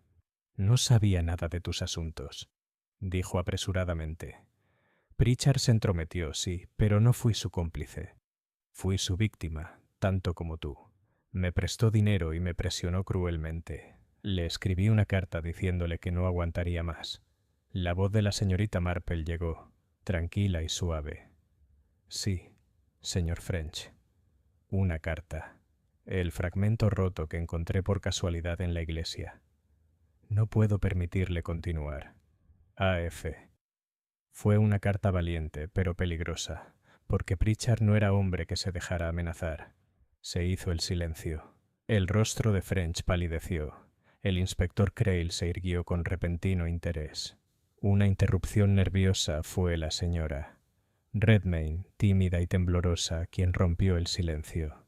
No sabía nada de tus asuntos, dijo apresuradamente. Pritchard se entrometió, sí, pero no fui su cómplice. Fui su víctima, tanto como tú. Me prestó dinero y me presionó cruelmente. Le escribí una carta diciéndole que no aguantaría más. La voz de la señorita Marple llegó, tranquila y suave. Sí, señor French. Una carta. El fragmento roto que encontré por casualidad en la iglesia. No puedo permitirle continuar. A.F. Fue una carta valiente, pero peligrosa, porque Pritchard no era hombre que se dejara amenazar. Se hizo el silencio. El rostro de French palideció. El inspector Crail se irguió con repentino interés. Una interrupción nerviosa fue la señora Redmayne, tímida y temblorosa, quien rompió el silencio.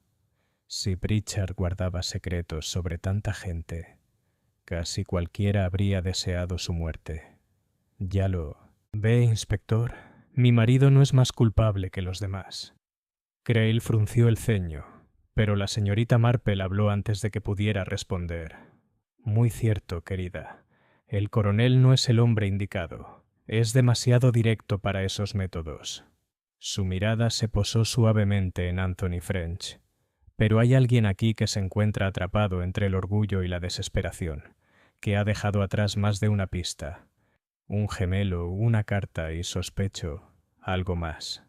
Si Pritchard guardaba secretos sobre tanta gente, casi cualquiera habría deseado su muerte. Ya lo... Ve, inspector, mi marido no es más culpable que los demás. Crail frunció el ceño, pero la señorita Marple habló antes de que pudiera responder. Muy cierto, querida. El coronel no es el hombre indicado. Es demasiado directo para esos métodos. Su mirada se posó suavemente en Anthony French. Pero hay alguien aquí que se encuentra atrapado entre el orgullo y la desesperación, que ha dejado atrás más de una pista. Un gemelo, una carta y, sospecho, algo más.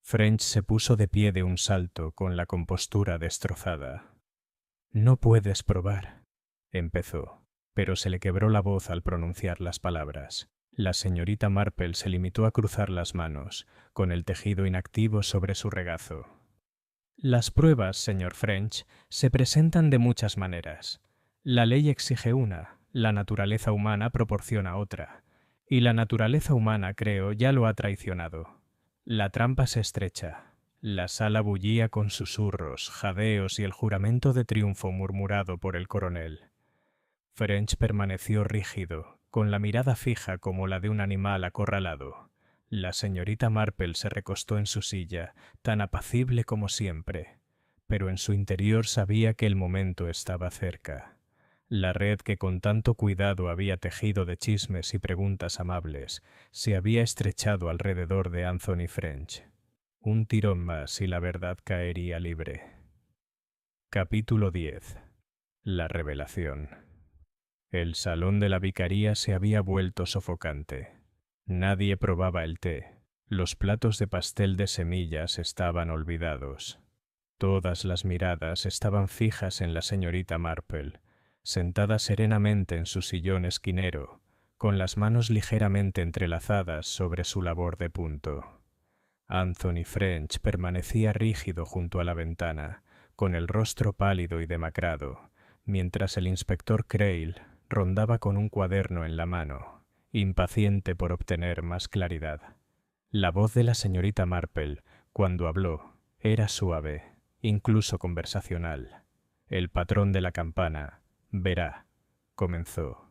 French se puso de pie de un salto con la compostura destrozada. No puedes probar, empezó, pero se le quebró la voz al pronunciar las palabras. La señorita Marple se limitó a cruzar las manos, con el tejido inactivo sobre su regazo. Las pruebas, señor French, se presentan de muchas maneras. La ley exige una, la naturaleza humana proporciona otra, y la naturaleza humana, creo, ya lo ha traicionado. La trampa se estrecha. La sala bullía con susurros, jadeos y el juramento de triunfo murmurado por el coronel. French permaneció rígido, con la mirada fija como la de un animal acorralado. La señorita Marple se recostó en su silla, tan apacible como siempre, pero en su interior sabía que el momento estaba cerca. La red que con tanto cuidado había tejido de chismes y preguntas amables se había estrechado alrededor de Anthony French. Un tirón más y la verdad caería libre. Capítulo 10. La revelación. El salón de la vicaría se había vuelto sofocante. Nadie probaba el té. Los platos de pastel de semillas estaban olvidados. Todas las miradas estaban fijas en la señorita Marple, sentada serenamente en su sillón esquinero, con las manos ligeramente entrelazadas sobre su labor de punto. Anthony French permanecía rígido junto a la ventana, con el rostro pálido y demacrado, mientras el inspector Crail rondaba con un cuaderno en la mano, impaciente por obtener más claridad. La voz de la señorita Marple, cuando habló, era suave, incluso conversacional. El patrón de la campana, verá, comenzó.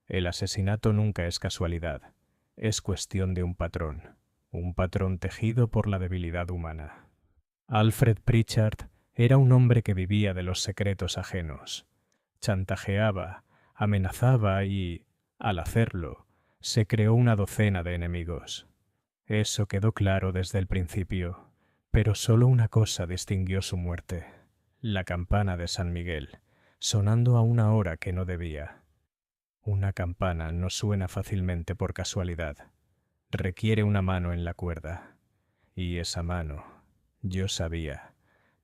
El asesinato nunca es casualidad, es cuestión de un patrón tejido por la debilidad humana. Alfred Pritchard Era un hombre que vivía de los secretos ajenos. Chantajeaba, amenazaba y, al hacerlo, se creó una docena de enemigos. Eso quedó claro desde el principio, pero solo una cosa distinguió su muerte: la campana de San Miguel, sonando a una hora que no debía. Una campana no suena fácilmente por casualidad. Requiere una mano en la cuerda. Y esa mano, yo sabía,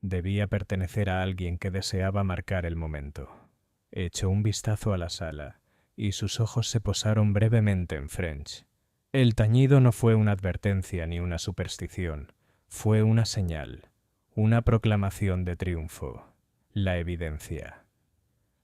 debía pertenecer a alguien que deseaba marcar el momento. Echó un vistazo a la sala, y sus ojos se posaron brevemente en French. El tañido no fue una advertencia ni una superstición, fue una señal, una proclamación de triunfo, la evidencia.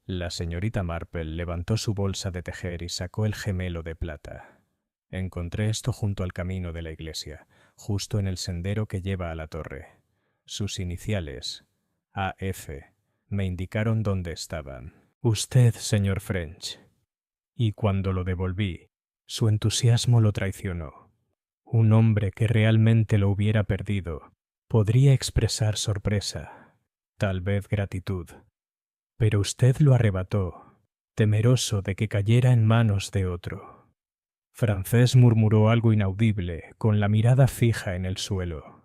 La señorita Marple levantó su bolsa de tejer y sacó el gemelo de plata. Encontré esto junto al camino de la iglesia, justo en el sendero que lleva a la torre. Sus iniciales, A.F., me indicaron dónde estaban. Usted, señor French. Y cuando lo devolví, su entusiasmo lo traicionó. Un hombre que realmente lo hubiera perdido podría expresar sorpresa, tal vez gratitud. Pero usted lo arrebató, temeroso de que cayera en manos de otro. Francés murmuró algo inaudible, con la mirada fija en el suelo.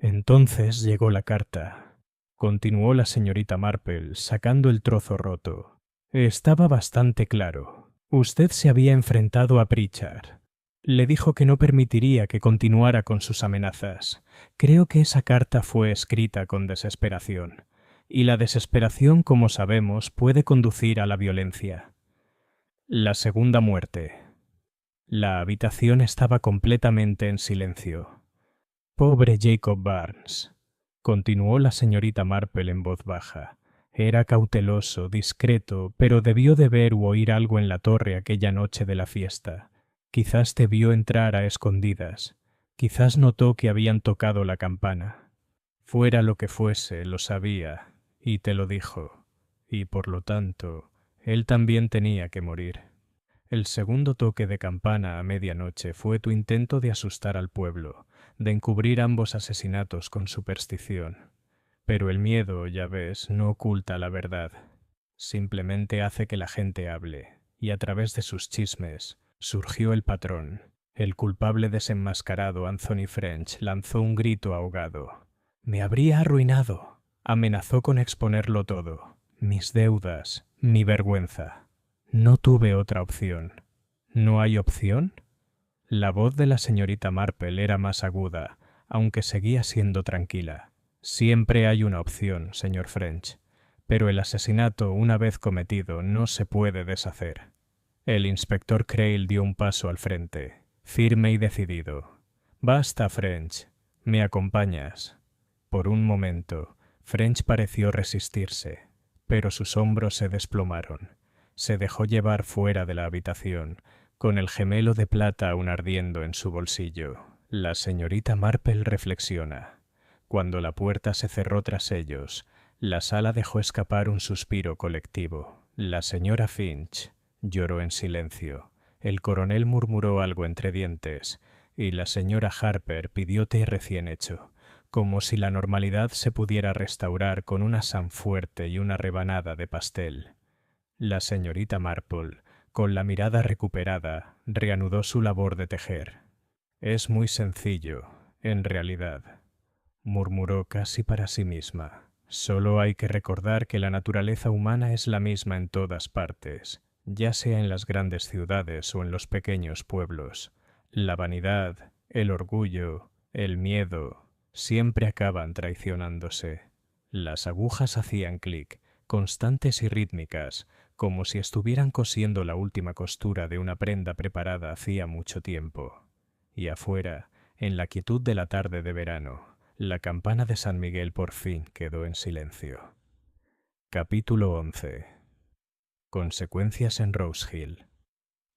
Entonces llegó la carta. Continuó la señorita Marple, sacando el trozo roto. Estaba bastante claro. Usted se había enfrentado a Pritchard. Le dijo que no permitiría que continuara con sus amenazas. Creo que esa carta fue escrita con desesperación. Y la desesperación, como sabemos, puede conducir a la violencia. La segunda muerte. La habitación estaba completamente en silencio. Pobre Jacob Barnes, continuó la señorita Marple en voz baja. Era cauteloso, discreto, pero debió de ver u oír algo en la torre aquella noche de la fiesta. Quizás te vio entrar a escondidas. Quizás notó que habían tocado la campana. Fuera lo que fuese, lo sabía, y te lo dijo, y por lo tanto, él también tenía que morir. El segundo toque de campana a medianoche fue tu intento de asustar al pueblo, de encubrir ambos asesinatos con superstición. Pero el miedo, ya ves, no oculta la verdad. Simplemente hace que la gente hable, y a través de sus chismes surgió el patrón. El culpable desenmascarado, Anthony French, lanzó un grito ahogado. Me habría arruinado. Amenazó con exponerlo todo. Mis deudas, mi vergüenza. No tuve otra opción. ¿No hay opción? La voz de la señorita Marple era más aguda, aunque seguía siendo tranquila. Siempre hay una opción, señor French, pero el asesinato, una vez cometido, no se puede deshacer. El inspector Crail dio un paso al frente, firme y decidido. Basta, French. ¿Me acompañas? Por un momento, French pareció resistirse, pero sus hombros se desplomaron. Se dejó llevar fuera de la habitación, con el gemelo de plata aún ardiendo en su bolsillo. La señorita Marple reflexiona. Cuando la puerta se cerró tras ellos, la sala dejó escapar un suspiro colectivo. La señora Finch lloró en silencio. El coronel murmuró algo entre dientes, y la señora Harper pidió té recién hecho, como si la normalidad se pudiera restaurar con una san fuerte y una rebanada de pastel. La señorita Marple, con la mirada recuperada, reanudó su labor de tejer. Es muy sencillo, en realidad, murmuró casi para sí misma. Solo hay que recordar que la naturaleza humana es la misma en todas partes, ya sea en las grandes ciudades o en los pequeños pueblos. La vanidad, el orgullo, el miedo, siempre acaban traicionándose. Las agujas hacían clic, constantes y rítmicas, como si estuvieran cosiendo la última costura de una prenda preparada hacía mucho tiempo. Y afuera, en la quietud de la tarde de verano, la campana de San Miguel por fin quedó en silencio. Capítulo 11. Consecuencias en Rose Hill.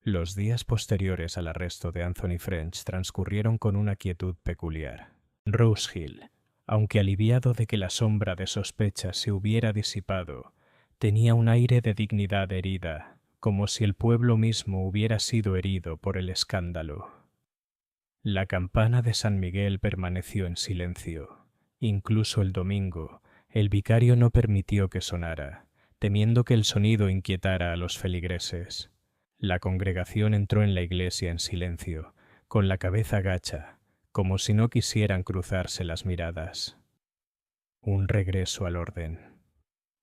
Los días posteriores al arresto de Anthony French transcurrieron con una quietud peculiar. Rose Hill, aunque aliviado de que la sombra de sospecha se hubiera disipado, tenía un aire de dignidad herida, como si el pueblo mismo hubiera sido herido por el escándalo. La campana de San Miguel permaneció en silencio. Incluso el domingo, El vicario no permitió que sonara, temiendo que el sonido inquietara a los feligreses. La congregación entró en la iglesia en silencio, con la cabeza gacha, como si no quisieran cruzarse las miradas. Un regreso al orden.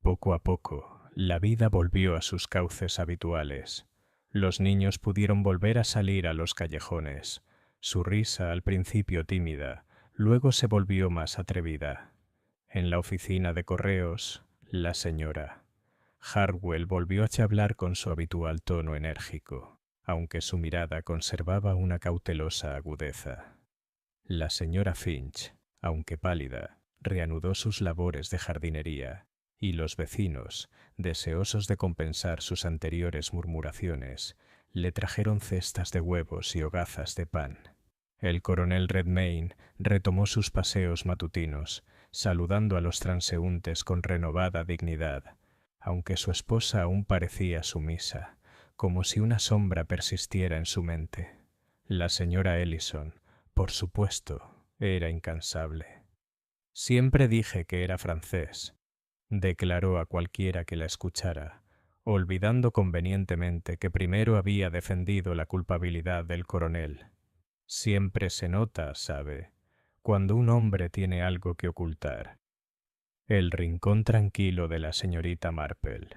Poco a poco, la vida volvió a sus cauces habituales. Los niños pudieron volver a salir a los callejones. Su risa, al principio tímida, luego se volvió más atrevida. En la oficina de correos, la señora Hartwell volvió a charlar con su habitual tono enérgico, aunque su mirada conservaba una cautelosa agudeza. La señora Finch, aunque pálida, reanudó sus labores de jardinería, y los vecinos, deseosos de compensar sus anteriores murmuraciones, le trajeron cestas de huevos y hogazas de pan. El coronel Redmayne retomó sus paseos matutinos, saludando a los transeúntes con renovada dignidad, aunque su esposa aún parecía sumisa, como si una sombra persistiera en su mente. La señora Ellison, por supuesto, era incansable. Siempre dije que era francés, declaró a cualquiera que la escuchara, olvidando convenientemente que primero había defendido la culpabilidad del coronel. Siempre se nota, sabe, cuando un hombre tiene algo que ocultar. El rincón tranquilo de la señorita Marple.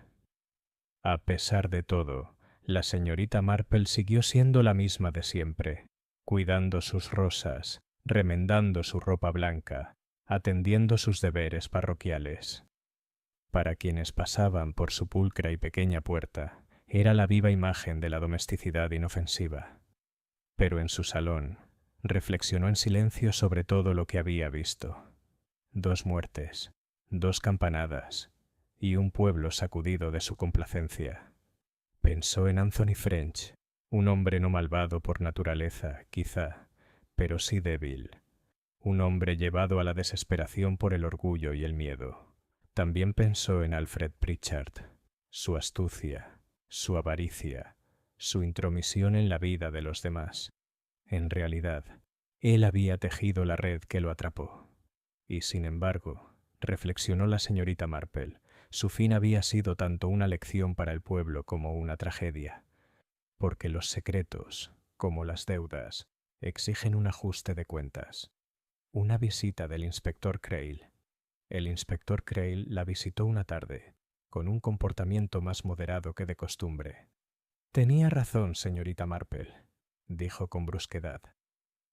A pesar de todo, la señorita Marple siguió siendo la misma de siempre, cuidando sus rosas, remendando su ropa blanca, atendiendo sus deberes parroquiales. Para quienes pasaban por su pulcra y pequeña puerta, era la viva imagen de la domesticidad inofensiva. Pero en su salón, reflexionó en silencio sobre todo lo que había visto. 2 muertes, 2 campanadas y un pueblo sacudido de su complacencia. Pensó en Anthony French, un hombre no malvado por naturaleza, quizá, pero sí débil. Un hombre llevado a la desesperación por el orgullo y el miedo. También pensó en Alfred Pritchard, su astucia, su avaricia, su intromisión en la vida de los demás. En realidad, él había tejido la red que lo atrapó. Y sin embargo, reflexionó la señorita Marple, su fin había sido tanto una lección para el pueblo como una tragedia, porque los secretos, como las deudas, exigen un ajuste de cuentas. Una visita del inspector Crail. El inspector Crail la visitó una tarde, con un comportamiento más moderado que de costumbre. «Tenía razón, señorita Marple», dijo con brusquedad.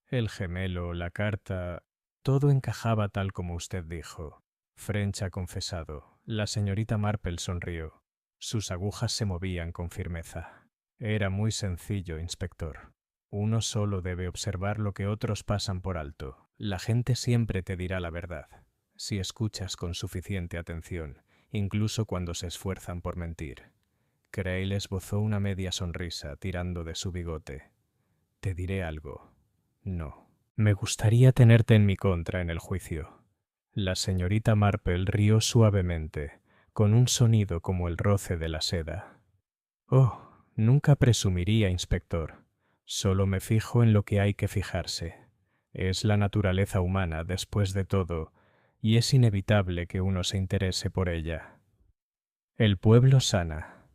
«El gemelo, la carta, todo encajaba tal como usted dijo. French ha confesado». La señorita Marple sonrió. Sus agujas se movían con firmeza. «Era muy sencillo, inspector. Uno solo debe observar lo que otros pasan por alto. La gente siempre te dirá la verdad, si escuchas con suficiente atención, incluso cuando se esfuerzan por mentir». Crail esbozó una media sonrisa tirando de su bigote. «Te diré algo. No. Me gustaría tenerte en mi contra en el juicio». La señorita Marple rió suavemente, con un sonido como el roce de la seda. «Oh, nunca presumiría, inspector. Solo me fijo en lo que hay que fijarse. Es la naturaleza humana, después de todo, y es inevitable que uno se interese por ella». El pueblo sana.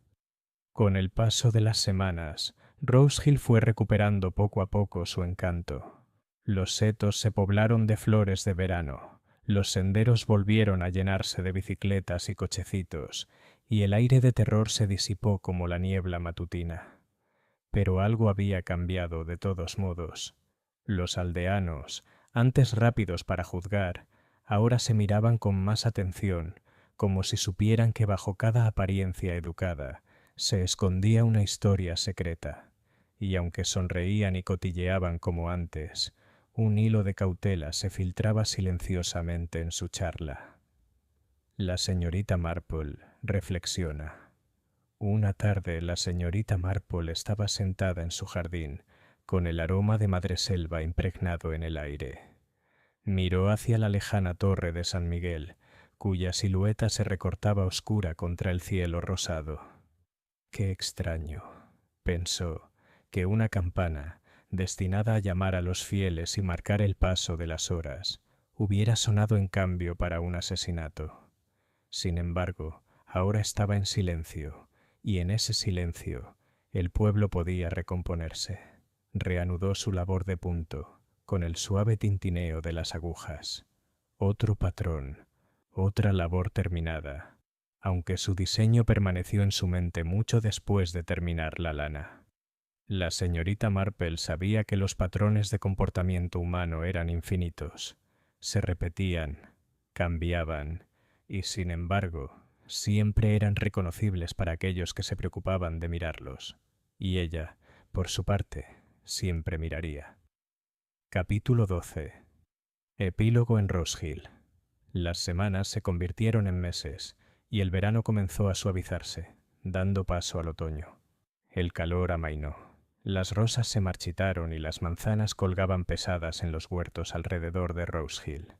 Con el paso de las semanas, Rose Hill fue recuperando poco a poco su encanto. Los setos se poblaron de flores de verano, los senderos volvieron a llenarse de bicicletas y cochecitos, y el aire de terror se disipó como la niebla matutina. Pero algo había cambiado de todos modos. Los aldeanos, antes rápidos para juzgar, ahora se miraban con más atención, como si supieran que bajo cada apariencia educada se escondía una historia secreta, y aunque sonreían y cotilleaban como antes, un hilo de cautela se filtraba silenciosamente en su charla. La señorita Marple reflexiona. Una tarde la señorita Marple estaba sentada en su jardín, con el aroma de madreselva impregnado en el aire. Miró hacia la lejana torre de San Miguel, cuya silueta se recortaba oscura contra el cielo rosado. «Qué extraño», pensó, «que una campana, destinada a llamar a los fieles y marcar el paso de las horas, hubiera sonado en cambio para un asesinato». Sin embargo, ahora estaba en silencio, y en ese silencio el pueblo podía recomponerse. Reanudó su labor de punto, con el suave tintineo de las agujas. Otro patrón, otra labor terminada, aunque su diseño permaneció en su mente mucho después de terminar la lana. La señorita Marple sabía que los patrones de comportamiento humano eran infinitos, se repetían, cambiaban, y sin embargo, siempre eran reconocibles para aquellos que se preocupaban de mirarlos, y ella, por su parte, siempre miraría. Capítulo 12. Epílogo en Rose Hill. Las semanas se convirtieron en meses, y el verano comenzó a suavizarse, dando paso al otoño. El calor amainó. Las rosas se marchitaron y las manzanas colgaban pesadas en los huertos alrededor de Rose Hill.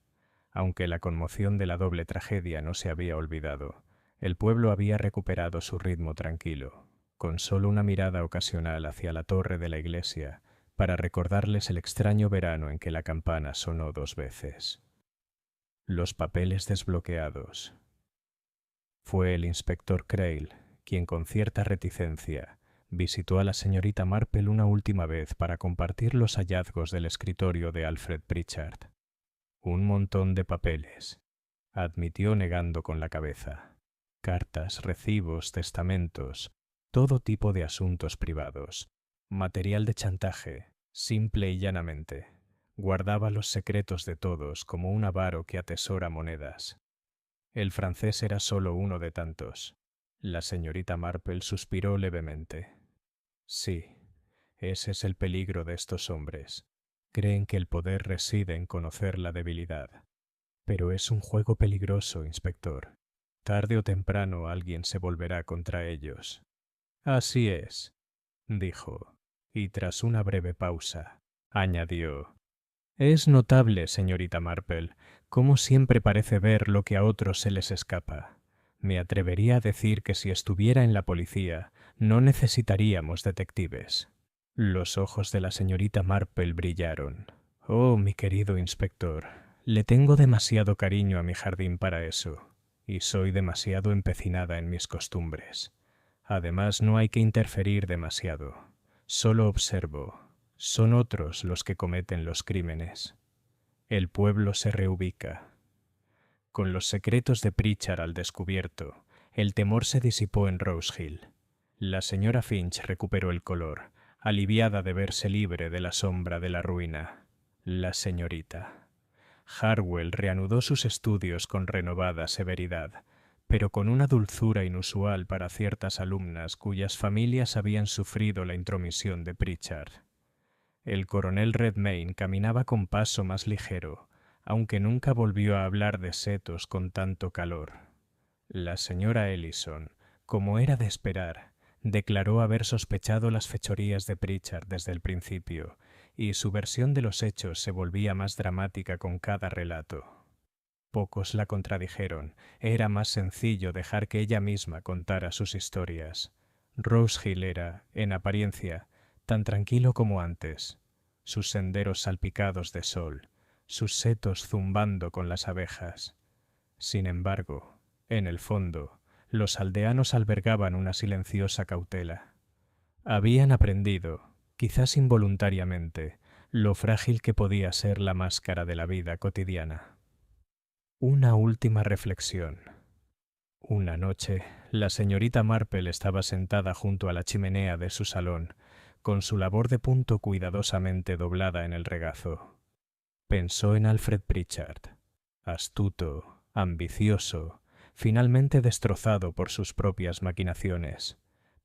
Aunque la conmoción de la doble tragedia no se había olvidado, el pueblo había recuperado su ritmo tranquilo, con solo una mirada ocasional hacia la torre de la iglesia para recordarles el extraño verano en que la campana sonó 2 veces. Los papeles desbloqueados. Fue el inspector Crail quien, con cierta reticencia, visitó a la señorita Marple una última vez para compartir los hallazgos del escritorio de Alfred Pritchard. Un montón de papeles, admitió negando con la cabeza. Cartas, recibos, testamentos, todo tipo de asuntos privados. Material de chantaje, simple y llanamente. Guardaba los secretos de todos como un avaro que atesora monedas. El francés era solo uno de tantos. La señorita Marple suspiró levemente. Sí, ese es el peligro de estos hombres. Creen que el poder reside en conocer la debilidad. Pero es un juego peligroso, inspector. Tarde o temprano alguien se volverá contra ellos. Así es, dijo, y tras una breve pausa, añadió: es notable, señorita Marple, cómo siempre parece ver lo que a otros se les escapa. Me atrevería a decir que si estuviera en la policía, no necesitaríamos detectives. Los ojos de la señorita Marple brillaron. Oh, mi querido inspector, le tengo demasiado cariño a mi jardín para eso, y soy demasiado empecinada en mis costumbres. Además, no hay que interferir demasiado. Solo observo. Son otros los que cometen los crímenes. El pueblo se reubica. Con los secretos de Pritchard al descubierto, el temor se disipó en Rose Hill. La señora Finch recuperó el color, aliviada de verse libre de la sombra de la ruina. La señorita Harwell reanudó sus estudios con renovada severidad, pero con una dulzura inusual para ciertas alumnas cuyas familias habían sufrido la intromisión de Pritchard. El coronel Redmayne caminaba con paso más ligero, aunque nunca volvió a hablar de setos con tanto calor. La señora Ellison, como era de esperar, declaró haber sospechado las fechorías de Pritchard desde el principio, y su versión de los hechos se volvía más dramática con cada relato. Pocos la contradijeron. Era más sencillo dejar que ella misma contara sus historias. Rose Hill era, en apariencia, tan tranquilo como antes. Sus senderos salpicados de sol, sus setos zumbando con las abejas. Sin embargo, en el fondo, los aldeanos albergaban una silenciosa cautela. Habían aprendido, quizás involuntariamente, lo frágil que podía ser la máscara de la vida cotidiana. Una última reflexión. Una noche, la señorita Marple estaba sentada junto a la chimenea de su salón, con su labor de punto cuidadosamente doblada en el regazo. Pensó en Alfred Pritchard, astuto, ambicioso, finalmente destrozado por sus propias maquinaciones.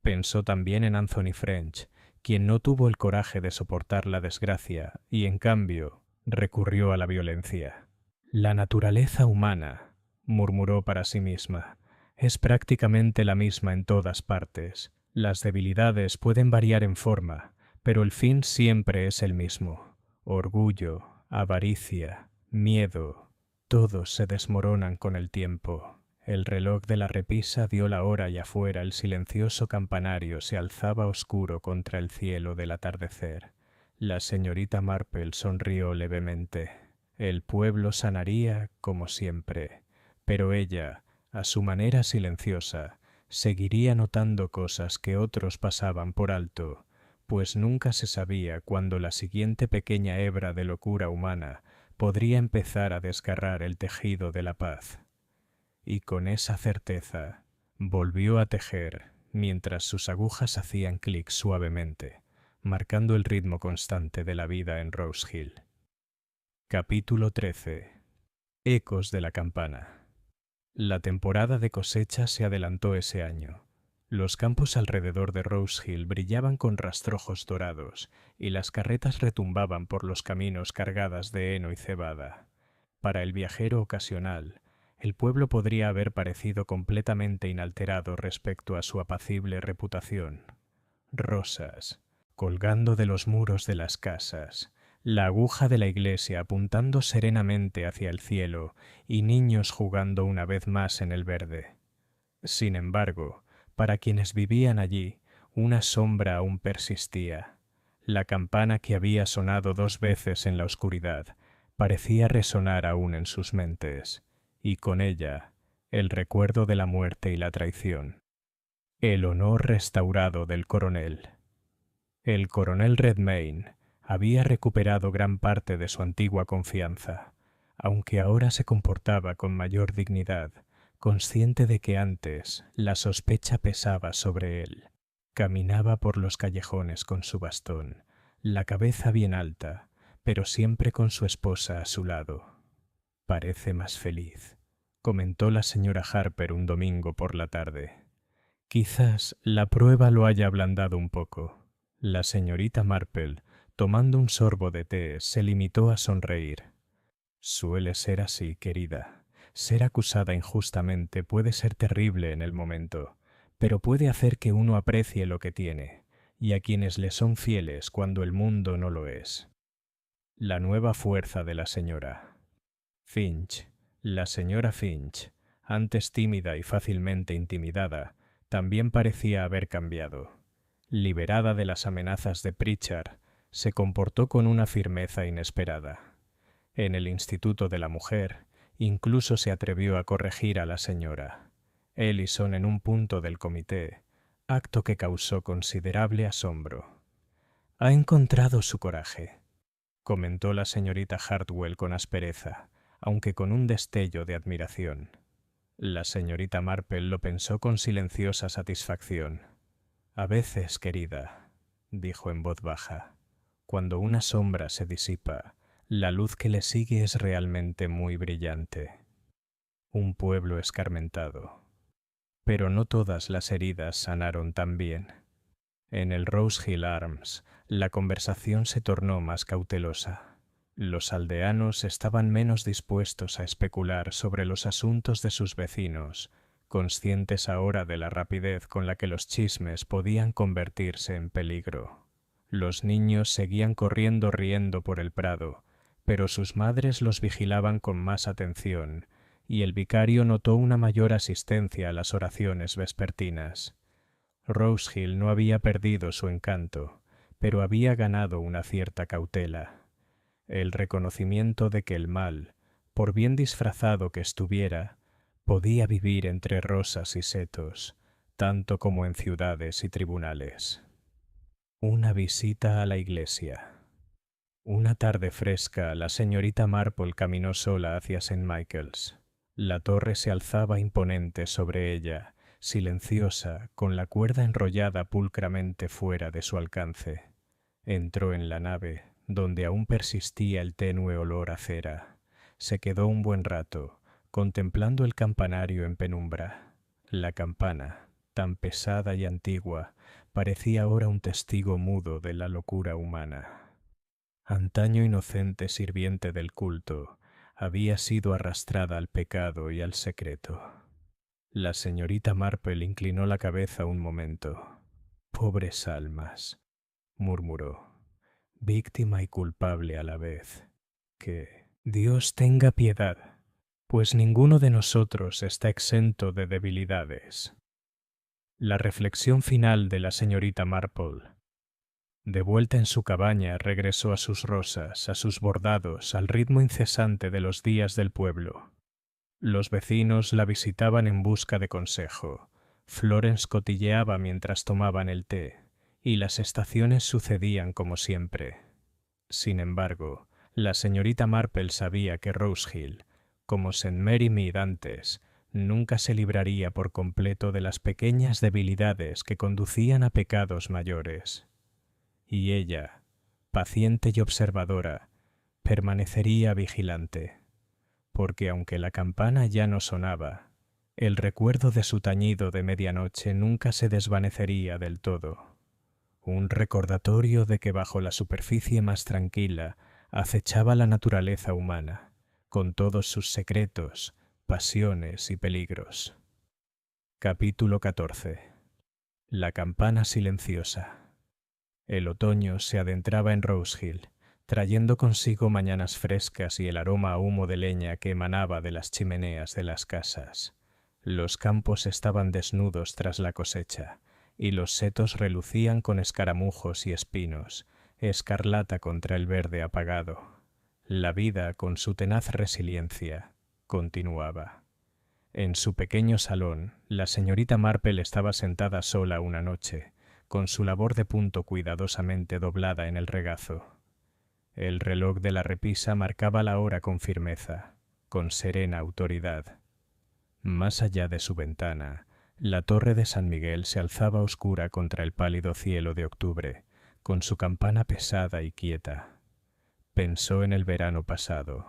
Pensó también en Anthony French, quien no tuvo el coraje de soportar la desgracia y, en cambio, recurrió a la violencia. La naturaleza humana, murmuró para sí misma, es prácticamente la misma en todas partes. Las debilidades pueden variar en forma, pero el fin siempre es el mismo. Orgullo, avaricia, miedo, todos se desmoronan con el tiempo. El reloj de la repisa dio la hora y afuera el silencioso campanario se alzaba oscuro contra el cielo del atardecer. La señorita Marple sonrió levemente. El pueblo sanaría como siempre, pero ella, A su manera silenciosa, seguiría notando cosas que otros pasaban por alto, pues nunca se sabía cuándo la siguiente pequeña hebra de locura humana podría empezar a desgarrar el tejido de la paz. Y con esa certeza volvió a tejer, mientras sus agujas hacían clic suavemente, marcando el ritmo constante de la vida en Rose Hill. Capítulo 13. Ecos de la campana. La temporada de cosecha se adelantó ese año. Los campos alrededor de Rose Hill brillaban con rastrojos dorados y las carretas retumbaban por los caminos cargadas de heno y cebada. Para el viajero ocasional, el pueblo podría haber parecido completamente inalterado respecto a su apacible reputación. Rosas, colgando de los muros de las casas, la aguja de la iglesia apuntando serenamente hacia el cielo y niños jugando una vez más en el verde. Sin embargo, para quienes vivían allí, una sombra aún persistía. La campana que había sonado 2 veces en la oscuridad parecía resonar aún en sus mentes, y con ella el recuerdo de la muerte y la traición. El honor restaurado del coronel. El coronel Redmayne había recuperado gran parte de su antigua confianza, aunque ahora se comportaba con mayor dignidad, consciente de que antes la sospecha pesaba sobre él. Caminaba por los callejones con su bastón, la cabeza bien alta, pero siempre con su esposa a su lado. «Parece más feliz», comentó la señora Harper un domingo por la tarde. «Quizás la prueba lo haya ablandado un poco». La señorita Marple, tomando un sorbo de té, se limitó a sonreír. «Suele ser así, querida. Ser acusada injustamente puede ser terrible en el momento, pero puede hacer que uno aprecie lo que tiene, y a quienes le son fieles cuando el mundo no lo es». La nueva fuerza de la señora Finch. La señora Finch, antes tímida y fácilmente intimidada, también parecía haber cambiado. Liberada de las amenazas de Pritchard, se comportó con una firmeza inesperada. En el Instituto de la Mujer, incluso se atrevió a corregir a la señora Ellison en un punto del comité, acto que causó considerable asombro. «Ha encontrado su coraje», comentó la señorita Hartwell con aspereza, aunque con un destello de admiración. La señorita Marple lo pensó con silenciosa satisfacción. «A veces, querida», dijo en voz baja, «cuando una sombra se disipa, la luz que le sigue es realmente muy brillante». Un pueblo escarmentado. Pero no todas las heridas sanaron tan bien. En el Rose Hill Arms, la conversación se tornó más cautelosa. Los aldeanos estaban menos dispuestos a especular sobre los asuntos de sus vecinos, conscientes ahora de la rapidez con la que los chismes podían convertirse en peligro. Los niños seguían corriendo riendo por el prado, pero sus madres los vigilaban con más atención, y el vicario notó una mayor asistencia a las oraciones vespertinas. Rose Hill no había perdido su encanto, pero había ganado una cierta cautela. El reconocimiento de que el mal, por bien disfrazado que estuviera, podía vivir entre rosas y setos, tanto como en ciudades y tribunales. Una visita a la iglesia. Una tarde fresca, la señorita Marple caminó sola hacia St. Michael's. La torre se alzaba imponente sobre ella, silenciosa, con la cuerda enrollada pulcramente fuera de su alcance. Entró en la nave, donde aún persistía el tenue olor a cera. Se quedó un buen rato, contemplando el campanario en penumbra. La campana, tan pesada y antigua, parecía ahora un testigo mudo de la locura humana. Antaño inocente sirviente del culto, había sido arrastrada al pecado y al secreto. La señorita Marple inclinó la cabeza un momento. «Pobres almas», murmuró, «víctima y culpable a la vez. Que Dios tenga piedad, pues ninguno de nosotros está exento de debilidades». La reflexión final de la señorita Marple. De vuelta en su cabaña, regresó a sus rosas, a sus bordados, al ritmo incesante de los días del pueblo. Los vecinos la visitaban en busca de consejo. Florence cotilleaba mientras tomaban el té, y las estaciones sucedían como siempre. Sin embargo, la señorita Marple sabía que Rose Hill, como St. Mary Mead antes, nunca se libraría por completo de las pequeñas debilidades que conducían a pecados mayores. Y ella, paciente y observadora, permanecería vigilante, porque aunque la campana ya no sonaba, el recuerdo de su tañido de medianoche nunca se desvanecería del todo. Un recordatorio de que bajo la superficie más tranquila acechaba la naturaleza humana, con todos sus secretos, pasiones y peligros. Capítulo 14. La campana silenciosa. El otoño se adentraba en Rose Hill, trayendo consigo mañanas frescas y el aroma a humo de leña que emanaba de las chimeneas de las casas. Los campos estaban desnudos tras la cosecha, y los setos relucían con escaramujos y espinos, escarlata contra el verde apagado. La vida, con su tenaz resiliencia, continuaba. En su pequeño salón, la señorita Marple estaba sentada sola una noche, con su labor de punto cuidadosamente doblada en el regazo. El reloj de la repisa marcaba la hora con firmeza, con serena autoridad. Más allá de su ventana, la torre de San Miguel se alzaba oscura contra el pálido cielo de octubre, con su campana pesada y quieta. Pensó en el verano pasado,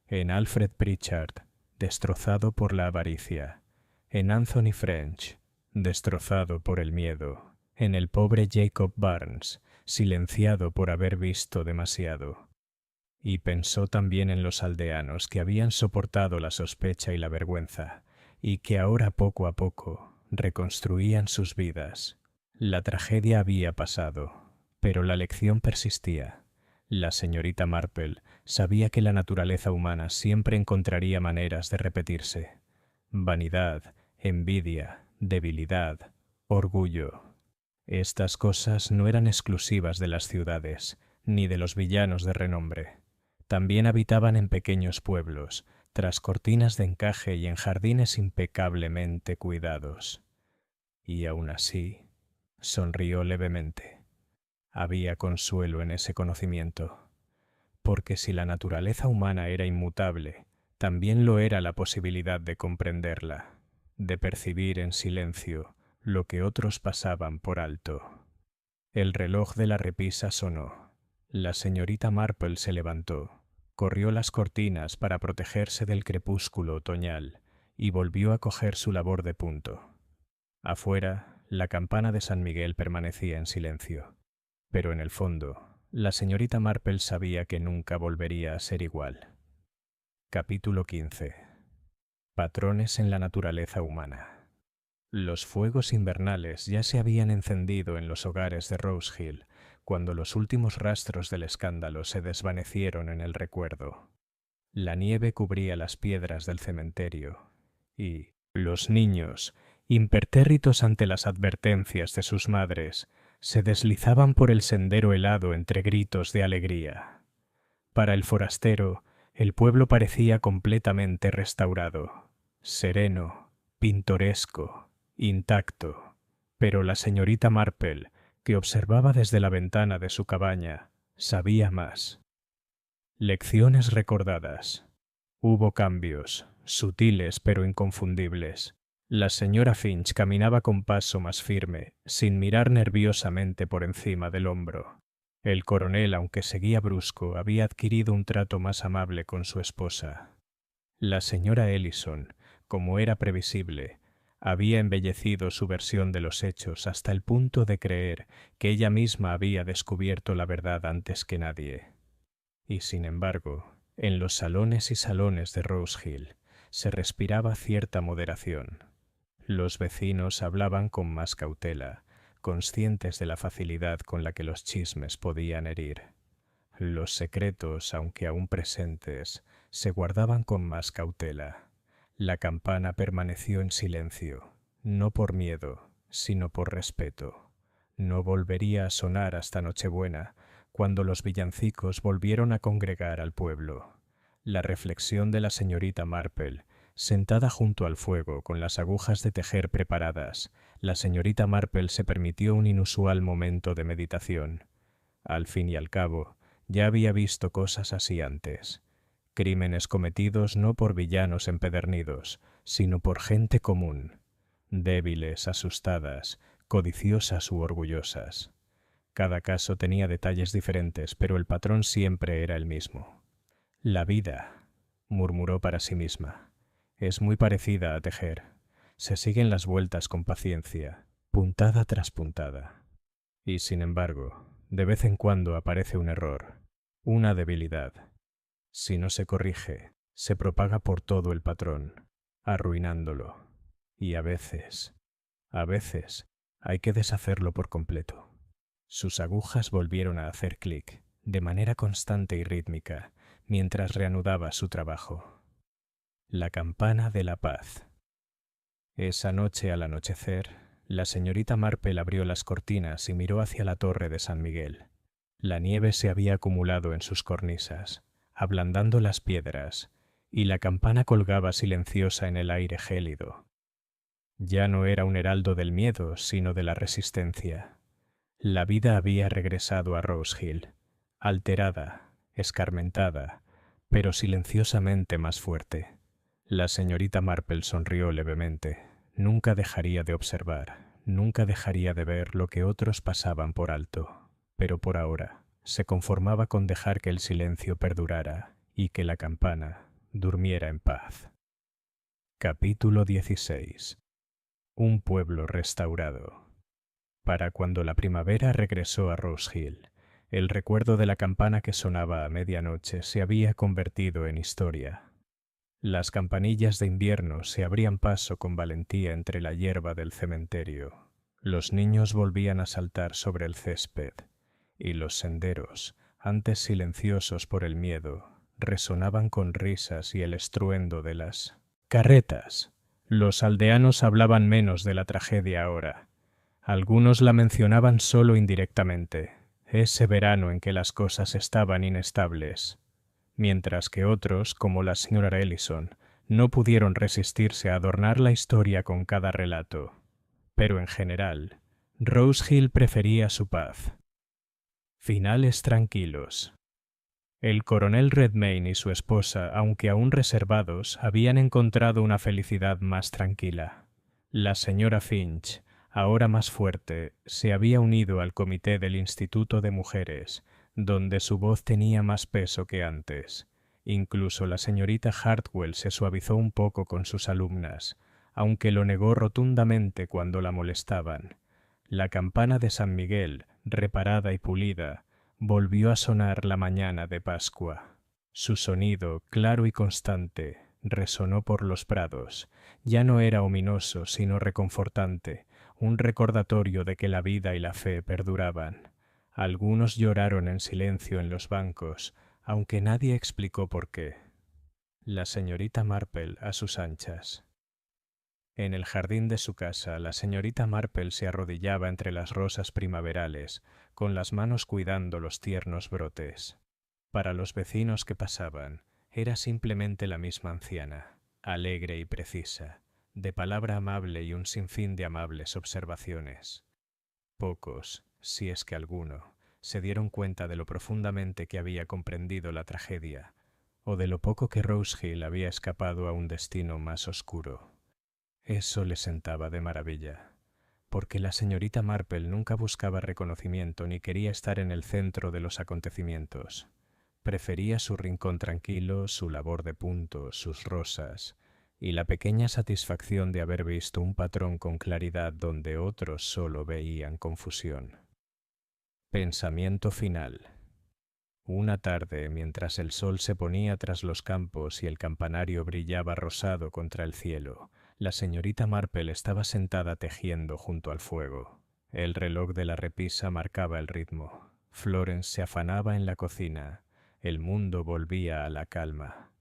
en Alfred Pritchard, destrozado por la avaricia, en Anthony French, destrozado por el miedo, en el pobre Jacob Barnes, silenciado por haber visto demasiado. Y pensó también en los aldeanos que habían soportado la sospecha y la vergüenza, y que ahora poco a poco reconstruían sus vidas. La tragedia había pasado, pero la lección persistía. La señorita Marple sabía que la naturaleza humana siempre encontraría maneras de repetirse. Vanidad, envidia, debilidad, orgullo. Estas cosas no eran exclusivas de las ciudades, ni de los villanos de renombre. También habitaban en pequeños pueblos, tras cortinas de encaje y en jardines impecablemente cuidados. Y aún así, sonrió levemente. Había consuelo en ese conocimiento, porque si la naturaleza humana era inmutable, también lo era la posibilidad de comprenderla, de percibir en silencio lo que otros pasaban por alto. El reloj de la repisa sonó. La señorita Marple se levantó, corrió las cortinas para protegerse del crepúsculo otoñal y volvió a coger su labor de punto. Afuera, la campana de San Miguel permanecía en silencio, pero en el fondo, la señorita Marple sabía que nunca volvería a ser igual. Capítulo 15. Patrones en la naturaleza humana. Los fuegos invernales ya se habían encendido en los hogares de Rose Hill cuando los últimos rastros del escándalo se desvanecieron en el recuerdo. La nieve cubría las piedras del cementerio y los niños, impertérritos ante las advertencias de sus madres, se deslizaban por el sendero helado entre gritos de alegría. Para el forastero, el pueblo parecía completamente restaurado, sereno, pintoresco, intacto, pero la señorita Marple, que observaba desde la ventana de su cabaña, sabía más. Lecciones recordadas. Hubo cambios, sutiles pero inconfundibles. La señora Finch caminaba con paso más firme, sin mirar nerviosamente por encima del hombro. El coronel, aunque seguía brusco, había adquirido un trato más amable con su esposa. La señora Ellison, como era previsible, había embellecido su versión de los hechos hasta el punto de creer que ella misma había descubierto la verdad antes que nadie. Y sin embargo, en los salones y salones de Rose Hill se respiraba cierta moderación. Los vecinos hablaban con más cautela, conscientes de la facilidad con la que los chismes podían herir. Los secretos, aunque aún presentes, se guardaban con más cautela. La campana permaneció en silencio, no por miedo, sino por respeto. No volvería a sonar hasta Nochebuena, cuando los villancicos volvieron a congregar al pueblo. La reflexión de la señorita Marple Sentada junto al fuego, con las agujas de tejer preparadas, la señorita Marple se permitió un inusual momento de meditación. Al fin y al cabo, ya había visto cosas así antes. Crímenes cometidos no por villanos empedernidos, sino por gente común, débiles, asustadas, codiciosas u orgullosas. Cada caso tenía detalles diferentes, pero el patrón siempre era el mismo. La vida, murmuró para sí misma, es muy parecida a tejer. Se siguen las vueltas con paciencia, puntada tras puntada. Y sin embargo, de vez en cuando aparece un error, una debilidad. Si no se corrige, se propaga por todo el patrón, arruinándolo. Y a veces, hay que deshacerlo por completo. Sus agujas volvieron a hacer clic, de manera constante y rítmica, mientras reanudaba su trabajo. La campana de la paz. Esa noche al anochecer, la señorita Marple abrió las cortinas y miró hacia la torre de San Miguel. La nieve se había acumulado en sus cornisas, ablandando las piedras, y la campana colgaba silenciosa en el aire gélido. Ya no era un heraldo del miedo, sino de la resistencia. La vida había regresado a Rose Hill, alterada, escarmentada, pero silenciosamente más fuerte. La señorita Marple sonrió levemente. Nunca dejaría de observar, nunca dejaría de ver lo que otros pasaban por alto, pero por ahora se conformaba con dejar que el silencio perdurara y que la campana durmiera en paz. Capítulo 16. Un pueblo restaurado. Para cuando la primavera regresó a Rose Hill, el recuerdo de la campana que sonaba a medianoche se había convertido en historia. Las campanillas de invierno se abrían paso con valentía entre la hierba del cementerio. Los niños volvían a saltar sobre el césped, y los senderos, antes silenciosos por el miedo, resonaban con risas y el estruendo de las carretas. Los aldeanos hablaban menos de la tragedia ahora. Algunos la mencionaban solo indirectamente, ese verano en que las cosas estaban inestables, mientras que otros, como la señora Ellison, no pudieron resistirse a adornar la historia con cada relato. Pero en general, Rose Hill prefería su paz. Finales tranquilos. El coronel Redmayne y su esposa, aunque aún reservados, habían encontrado una felicidad más tranquila. La señora Finch, ahora más fuerte, se había unido al comité del Instituto de Mujeres, donde su voz tenía más peso que antes. Incluso la señorita Hartwell se suavizó un poco con sus alumnas, aunque lo negó rotundamente cuando la molestaban. La campana de San Miguel, reparada y pulida, volvió a sonar la mañana de Pascua. Su sonido, claro y constante, resonó por los prados. Ya no era ominoso, sino reconfortante, un recordatorio de que la vida y la fe perduraban. Algunos lloraron en silencio en los bancos, aunque nadie explicó por qué. La señorita Marple a sus anchas. En el jardín de su casa, la señorita Marple se arrodillaba entre las rosas primaverales, con las manos cuidando los tiernos brotes. Para los vecinos que pasaban, era simplemente la misma anciana, alegre y precisa, de palabra amable y un sinfín de amables observaciones. Pocos, si es que alguno, se dieron cuenta de lo profundamente que había comprendido la tragedia, o de lo poco que Rose Hill había escapado a un destino más oscuro. Eso le sentaba de maravilla, porque la señorita Marple nunca buscaba reconocimiento ni quería estar en el centro de los acontecimientos. Prefería su rincón tranquilo, su labor de punto, sus rosas, y la pequeña satisfacción de haber visto un patrón con claridad donde otros solo veían confusión. Pensamiento final. Una tarde, mientras el sol se ponía tras los campos y el campanario brillaba rosado contra el cielo, la señorita Marple estaba sentada tejiendo junto al fuego. El reloj de la repisa marcaba el ritmo. Florence se afanaba en la cocina. El mundo volvía a la calma.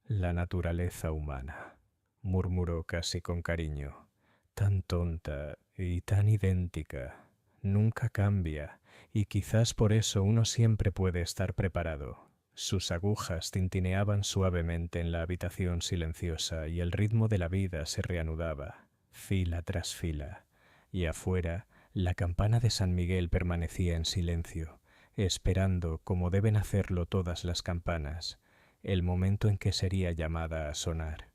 La naturaleza humana, murmuró casi con cariño. Tan tonta y tan idéntica. Nunca cambia, y quizás por eso uno siempre puede estar preparado. Sus agujas tintineaban suavemente en la habitación silenciosa y el ritmo de la vida se reanudaba, fila tras fila, y afuera la campana de San Miguel permanecía en silencio, esperando, como deben hacerlo todas las campanas, el momento en que sería llamada a sonar.